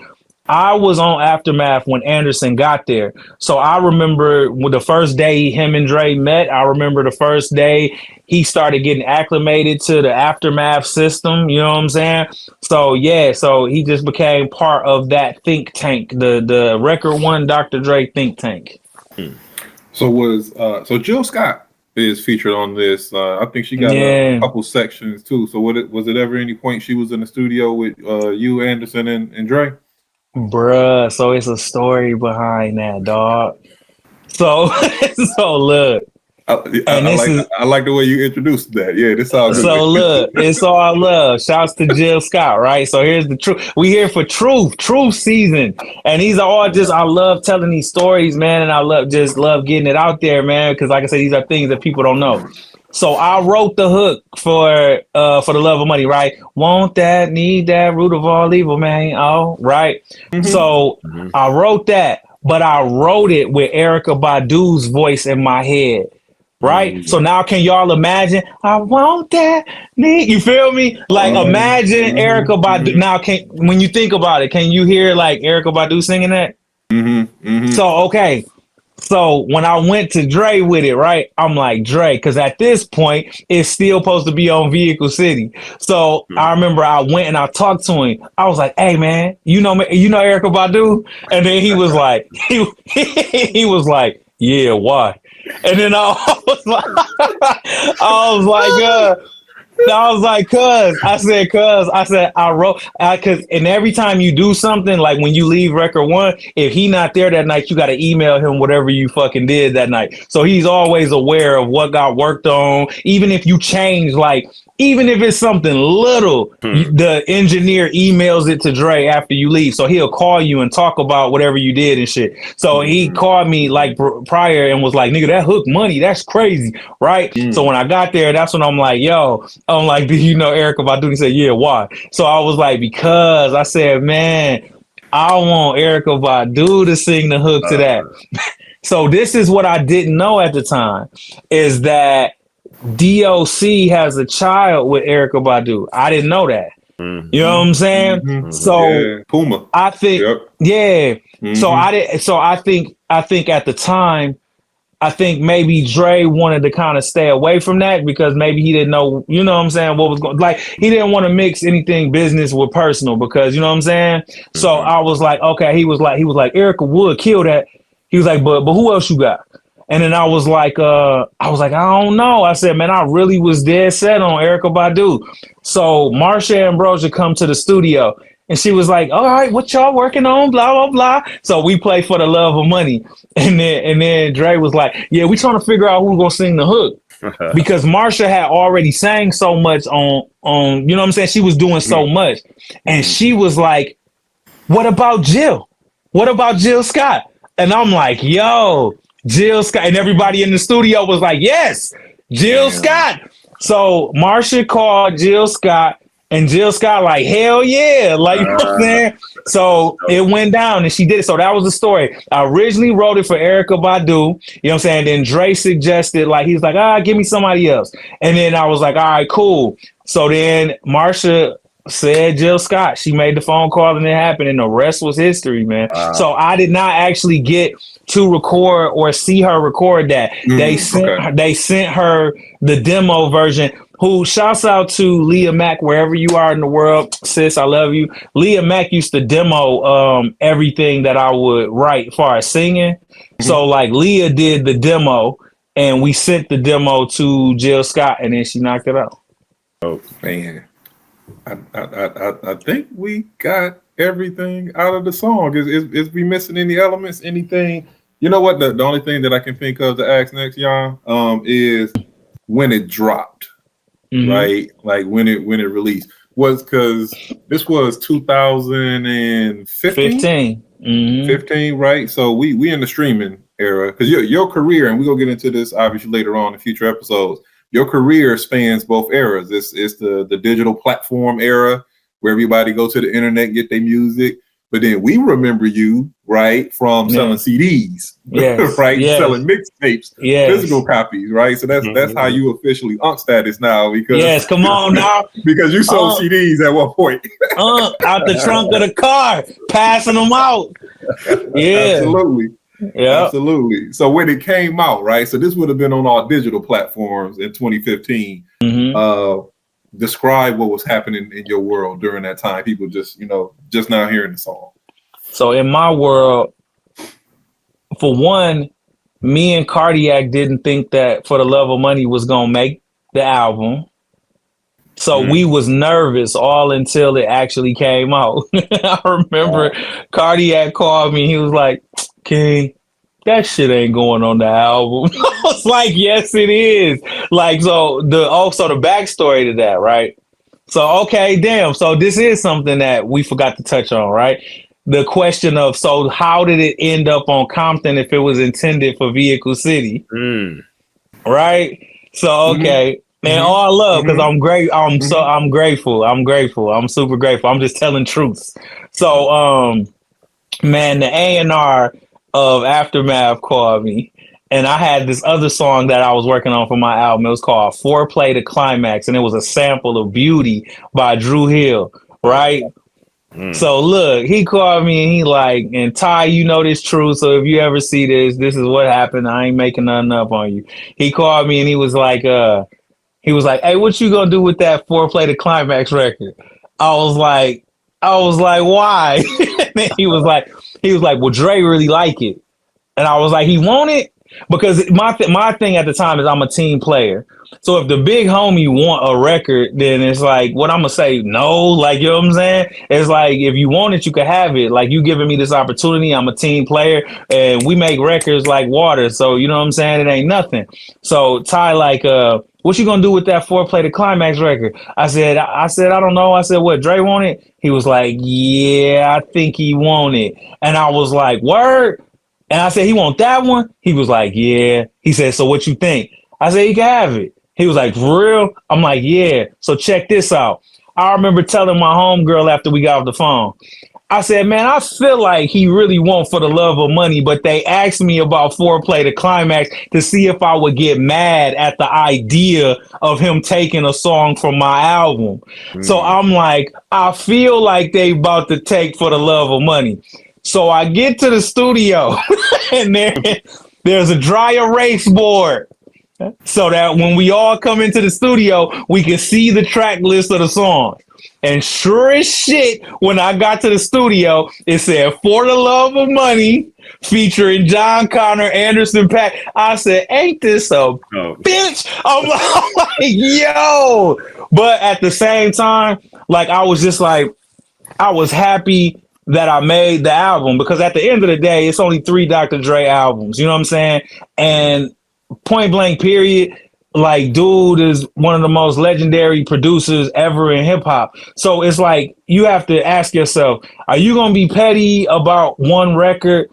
I was on Aftermath when Anderson got there. So I remember the first day him and Dre met. I remember the first day he started getting acclimated to the Aftermath system. You know what I'm saying? So yeah, so he just became part of that think tank, the Record One Dr. Dre think tank. So Jill Scott is featured on this. I think she got a couple sections too. So was it ever any point she was in the studio with you, Anderson, and Dre? Bruh, so it's a story behind that, dog. So look. I like the way you introduced that. Yeah, this all good. So look, it's all love. Shouts to Jill Scott, right? So here's the truth. We here for truth season. And these are all just, I love telling these stories, man. And I love getting it out there, man. Because like I said, these are things that people don't know. So I wrote the hook for the love of money, right? Want that, need that, root of all evil, man. Oh, right. Mm-hmm. So I wrote that, but I wrote it with Erykah Badu's voice in my head. Right. Mm-hmm. So now can y'all imagine? I want that. You feel me? Like imagine Erykah Badu. Now when you think about it, can you hear like Erykah Badu singing that? Mm-hmm. Mm-hmm. So okay. So when I went to Dre with it, right, I'm like, Dre, because at this point, it's still supposed to be on Vehicle City. So I remember I went and I talked to him. I was like, hey, man, you know Erykah Badu? And then he was like, he was like, yeah, why? And then I was like, I wrote, cause, and every time you do something, like when you leave Record One, if he not there that night, you got to email him whatever you fucking did that night. So he's always aware of what got worked on, even if you change, like, even if it's something little, the engineer emails it to Dre after you leave. So he'll call you and talk about whatever you did and shit. So he called me like prior and was like, nigga, that hook money, that's crazy. Right. So when I got there, that's when I'm like, yo, I'm like, do you know Erykah Badu? He said, yeah, why? So I was like, because I said, man, I want Erykah Badu to sing the hook to that. So this is what I didn't know at the time, is that DOC has a child with Erykah Badu. I didn't know that. Mm-hmm. You know what I'm saying? Mm-hmm. So Puma. I think, Mm-hmm. So I think at the time, I think maybe Dre wanted to kind of stay away from that because maybe he didn't know, you know what I'm saying, what was going, like he didn't want to mix anything business with personal because you know what I'm saying. Mm-hmm. So I was like, okay, he was like Erykah would kill that. He was like, but who else you got? And then I was like, I don't know. I said, man, I really was dead set on Erykah Badu. So Marsha Ambrosia come to the studio And she was like, all right, what y'all working on? Blah, blah, blah. So we play For the Love of Money. And then Dre was like, yeah, we trying to figure out who's going to sing the hook. Because Marsha had already sang so much on, you know what I'm saying? She was doing so much. And she was like, what about Jill? What about Jill Scott? And I'm like, yo, Jill Scott. And everybody in the studio was like, yes, Jill Scott. So Marsha called Jill Scott, and Jill Scott like, hell yeah. Like, you know what I'm saying? So it went down and she did it. So that was the story. I originally wrote it for Erykah Badu. You know what I'm saying? Then Dre suggested, like, he's like, give me somebody else. And then I was like, all right, cool. So then Marsha said Jill Scott. She made the phone call and it happened, and the rest was history, man. So I did not actually get to record or see her record that. They sent her the demo version. Who shouts out to Leah Mack wherever you are in the world, sis. I love you. Leah Mack used to demo everything that I would write as far as singing. So like Leah did the demo, and we sent the demo to Jill Scott, and then she knocked it out. Oh man. I think we got everything out of the song. Is we missing any elements? Anything? You know what? The only thing that I can think of to ask next, Jon, is when it dropped, right? Like when it released. Was because this was 2015? 15, right? So we in the streaming era. Because your career, and we're gonna get into this obviously later on in future episodes. Your career spans both eras. It's the digital platform era where everybody go to the internet and get their music. But then we remember you, right, from selling CDs, right? Selling mixtapes, physical copies, right? So that's how you officially status now. Because come on now. Because you sold CDs at one point. Out the trunk of the car, passing them out. Yeah. Absolutely. Yeah, absolutely. So when it came out, right? So this would have been on all digital platforms in 2015. Describe what was happening in your world during that time. People just now hearing the song. So in my world, for one, me and Cardiac didn't think that For the Love of Money was gonna make the album. So we was nervous all until it actually came out. I remember Cardiac called me. He was like, King, that shit ain't going on the album. I was like, yes, it is. Like, so the backstory to that, right? So, okay, damn. So this is something that we forgot to touch on, right? The question of, so how did it end up on Compton if it was intended for Vehicle City? Right? So, okay. Man, all love, because I'm great. I'm grateful. I'm super grateful. I'm just telling truths. So, man, the A&R of Aftermath called me, and I had this other song that I was working on for my album. It was called Foreplay to Climax, and it was a sample of Beauty by Drew Hill, right? So look, he called me and he like, and Ty, you know this true. So if you ever see this is what happened. I ain't making nothing up on you. He called me and he was like, hey, what you gonna do with that Foreplay to Climax record? I was like, why? And he was like, well, Dre really like it. And I was like, he want it? Because my thing at the time is I'm a team player. So if the big homie want a record, then it's like, what I'm going to say, no, like, you know what I'm saying? It's like, if you want it, you can have it. Like, you giving me this opportunity. I'm a team player and we make records like water. So, you know what I'm saying? It ain't nothing. So Ty, like, what you going to do with that Foreplay to Climax record? I said, I don't know. I said, what, Dre want it? He was like, yeah, I think he want it. And I was like, word? And I said, he want that one? He was like, yeah. He said, so what you think? I said, he can have it. He was like, for real? I'm like, yeah. So check this out. I remember telling my homegirl after we got off the phone, I said, man, I feel like he really want For the Love of Money, but they asked me about Foreplay to Climax to see if I would get mad at the idea of him taking a song from my album. So I'm like, I feel like they about to take For the Love of Money. So I get to the studio and there's a dry erase board so that when we all come into the studio, we can see the track list of the songs. And sure as shit, when I got to the studio, it said For the Love of Money featuring Jon Connor, Anderson .Paak. I said, ain't this a bitch? I'm like, yo. But at the same time, like, I was just like, I was happy that I made the album, because at the end of the day, it's only 3 Dr. Dre albums. You know what I'm saying? And point blank period, like, dude is one of the most legendary producers ever in hip hop. So it's like, you have to ask yourself, are you going to be petty about one record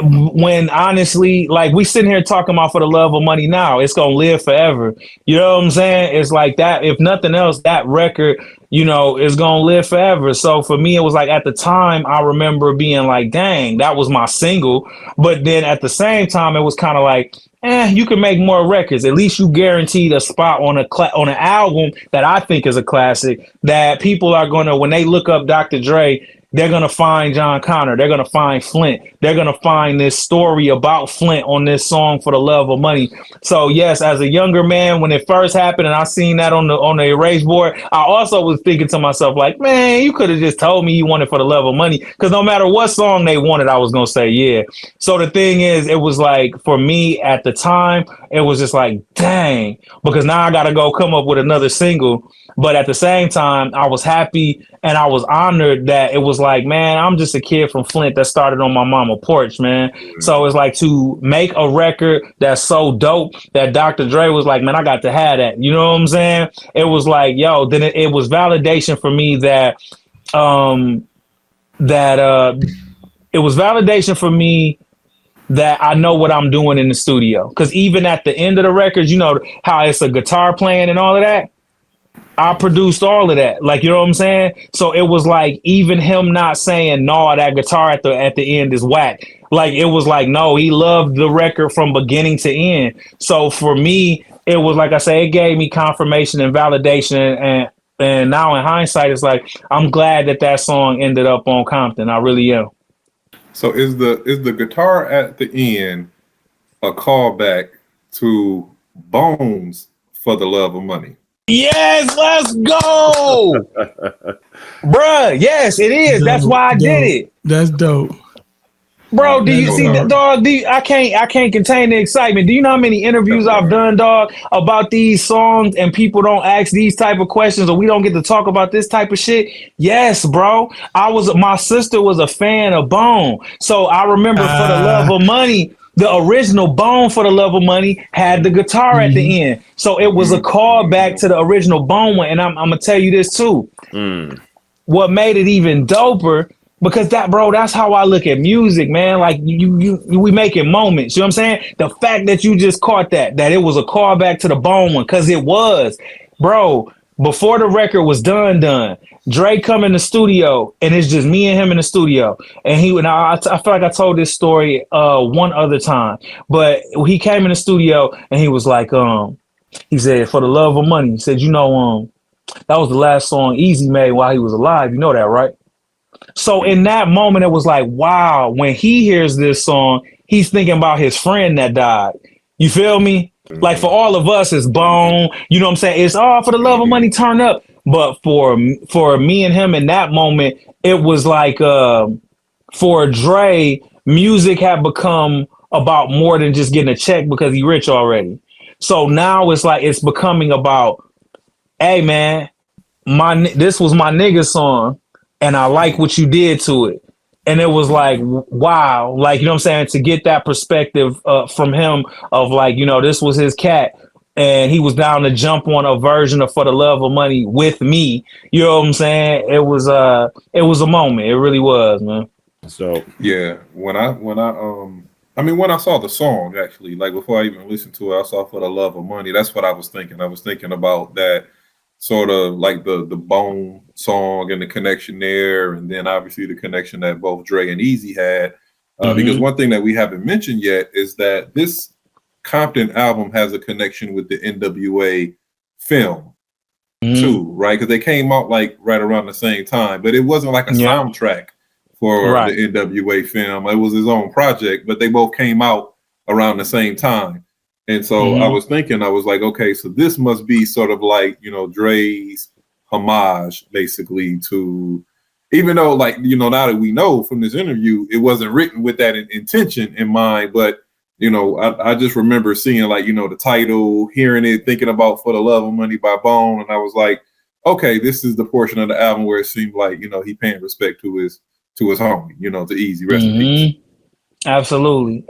when honestly, like, we sitting here talking about For the Love of Money now, it's gonna live forever. You know what I'm saying? It's like that. If nothing else, that record, you know, is gonna live forever. So for me, it was like, at the time, I remember being like, dang, that was my single. But then at the same time, it was kind of like, you can make more records. At least you guaranteed a spot on on an album that I think is a classic, that people are gonna, when they look up Dr. Dre, they're going to find Jon Connor. They're going to find Flint. They're going to find this story about Flint on this song For the Love of Money. So yes, as a younger man, when it first happened and I seen that on the erase board, I also was thinking to myself, like, man, you could have just told me you wanted For the Love of Money, because no matter what song they wanted, I was going to say yeah. So the thing is, it was like, for me at the time, it was just like, dang, because now I got to go come up with another single. But at the same time, I was happy and I was honored that it was like, man, I'm just a kid from Flint that started on my mama porch, man. So it's like, to make a record that's so dope that Dr. Dre was like, man, I got to have that. You know what I'm saying? It was like, yo, then it was validation for me that it was validation for me that I know what I'm doing in the studio. Because even at the end of the record, you know how it's a guitar playing and all of that? I produced all of that. Like, you know what I'm saying? So it was like, even him not saying, no, that guitar at the end is whack. Like, it was like, no, he loved the record from beginning to end. So for me, it was like I say, it gave me confirmation and validation. And now in hindsight, it's like, I'm glad that song ended up on Compton. I really am. So is the guitar at the end a callback to Bones For the Love of Money? Yes, let's go, bruh. Yes, it is. That's why I did it. That's dope, bro. Do you see that, dog? I can't contain the excitement. Do you know how many interviews I've done, dog, about these songs, and people don't ask these type of questions, or we don't get to talk about this type of shit? Yes, bro. My sister was a fan of Bone, so I remember For the Love of Money. The original Bone For the Love of Money had the guitar at the end. So it was a callback to the original Bone one. And I'm going to tell you this too. What made it even doper, because that's how I look at music, man. Like, we making moments. You know what I'm saying? The fact that you just caught that it was a callback to the Bone one, because it was. Bro, before the record was done, Dre come in the studio, and it's just me and him in the studio. And I feel like I told this story one other time, but he came in the studio and he was like, he said, For the Love of Money. He said, you know, that was the last song Easy made while he was alive. You know that, right? So in that moment, it was like, wow, when he hears this song, he's thinking about his friend that died. You feel me? Like, for all of us, it's Bone. You know what I'm saying? It's For the Love of Money, turn up. But for me and him in that moment, it was like, for Dre, music had become about more than just getting a check because he rich already. So now it's like, it's becoming about, hey man, this was my nigga song, and I like what you did to it. And it was like, wow, like, you know what I'm saying? To get that perspective from him of like, you know, this was his cat, and he was down to jump on a version of For the Love of Money with me. You know what I'm saying? It was a moment. It really was, man. So yeah, when I saw the song, actually, like before I even listened to it, I saw For the Love of Money. That's what I was thinking. I was thinking about that sort of like the Bone song and the connection there, and then obviously the connection that both Dre and Easy had. Because one thing that we haven't mentioned yet is that this Compton album has a connection with the NWA film too, right? Because they came out like right around the same time, but it wasn't like a soundtrack for the NWA film. It was his own project, but they both came out around the same time. And so I was thinking, I was like, okay, so this must be sort of like, you know, Dre's homage basically to, even though, like, you know, now that we know from this interview, it wasn't written with that intention in mind, but, you know, I just remember seeing, like, you know, the title, hearing it, thinking about For the Love of Money by Bone, and I was like, okay, this is the portion of the album where it seemed like, you know, he paying respect to his homie, you know, to Easy. Rest in peace. Absolutely.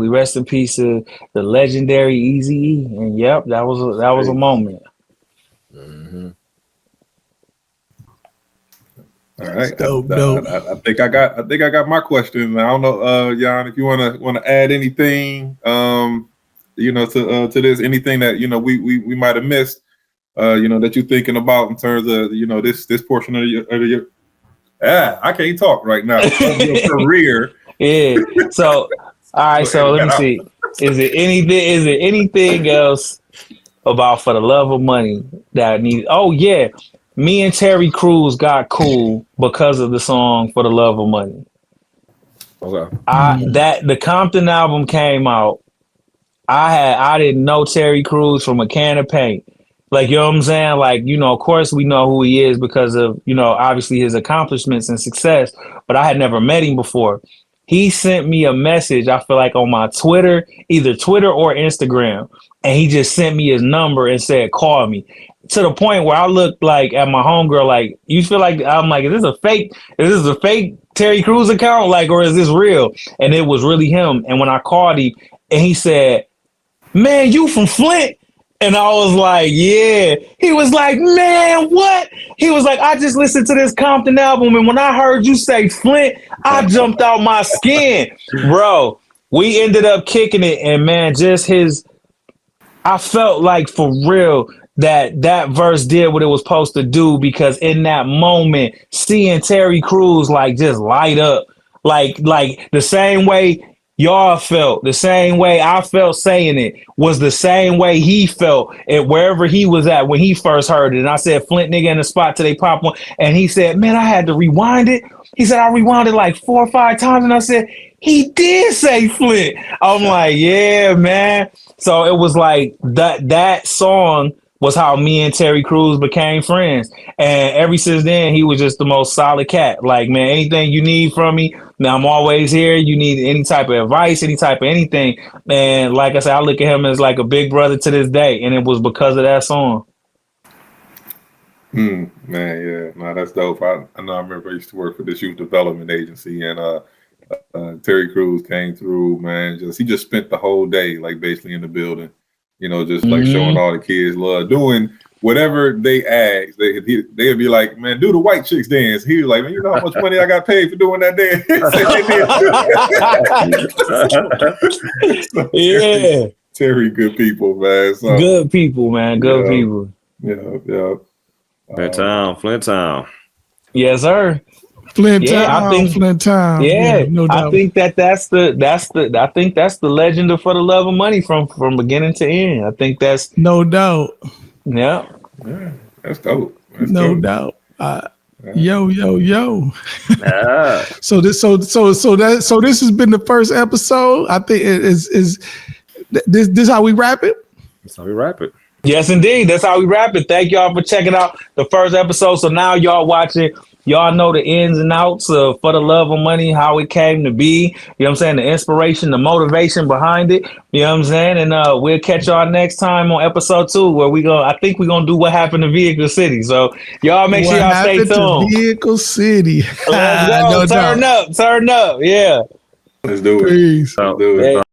Rest in peace to the legendary Eazy-E. And yep, that was a moment. All right. Dope. I think I got my question. I don't know, Jan, if you wanna add anything, you know, to this, anything that, you know, we might have missed, you know, that you're thinking about in terms of, you know, this portion of your I can't talk right now. Of your career. Yeah. So all right, so let me see. Is it anything else about For the Love of Money that I need? Oh yeah. Me and Terry Crews got cool because of the song For the Love of Money. Okay. The Compton album came out. I didn't know Terry Crews from a can of paint. Like, you know what I'm saying? Like, you know, of course we know who he is because of, you know, obviously his accomplishments and success, but I had never met him before. He sent me a message, I feel like on my Twitter, either Twitter or Instagram, and he just sent me his number and said, call me. To the point where I looked like at my homegirl, like, you feel like, I'm like, is this a fake Terry Crews account? Like, or is this real? And it was really him. And when I called him and he said, man, you from Flint? And I was like, yeah. He was like, man, what? He was like, I just listened to this Compton album, and when I heard you say Flint, I jumped out my skin. Bro, we ended up kicking it, and man, I felt like for real that verse did what it was supposed to do, because in that moment, seeing Terry Crews like just light up, like the same way y'all felt, the same way I felt saying it was the same way he felt at wherever he was at when he first heard it. And I said, Flint nigga in the spot till they pop one. And he said, man, I had to rewind it. He said, I rewound it like 4 or 5 times. And I said, he did say Flint. I'm like, yeah, man. So it was like that song was how me and Terry Crews became friends. And ever since then, he was just the most solid cat. Like, man, anything you need from me, man, I'm always here. You need any type of advice, any type of anything. And like I said, I look at him as like a big brother to this day. And it was because of that song. Man, yeah, no, that's dope. I know. I remember I used to work for this youth development agency, and Terry Crews came through. Man, he just spent the whole day like basically in the building, you know, just like showing all the kids love, doing whatever they asked. They'd be like, man, do the white chicks dance. He was like, man, you know how much money I got paid for doing that dance? Yeah, Terry, good people, man. So, good people, man. Good people. Yeah. Flint Town. Yes, sir. Flint Town. Yeah, no doubt. I think that's the legend of For the Love of Money from beginning to end. I think that's no doubt. Yeah, that's dope. No doubt. Yo. So this has been the first episode. I think is this how we wrap it? That's how we wrap it. Yes, indeed. That's how we wrap it. Thank y'all for checking out the first episode. So now y'all watching, y'all know the ins and outs of For the Love of Money, how it came to be. You know what I'm saying? The inspiration, the motivation behind it. You know what I'm saying? And we'll catch y'all next time on episode 2, where I think we're gonna do What Happened to Vehicle City. So y'all make sure y'all stay tuned. Vehicle City. Let's go. No Turn up. Yeah. Let's do it. Peace. Let's do it.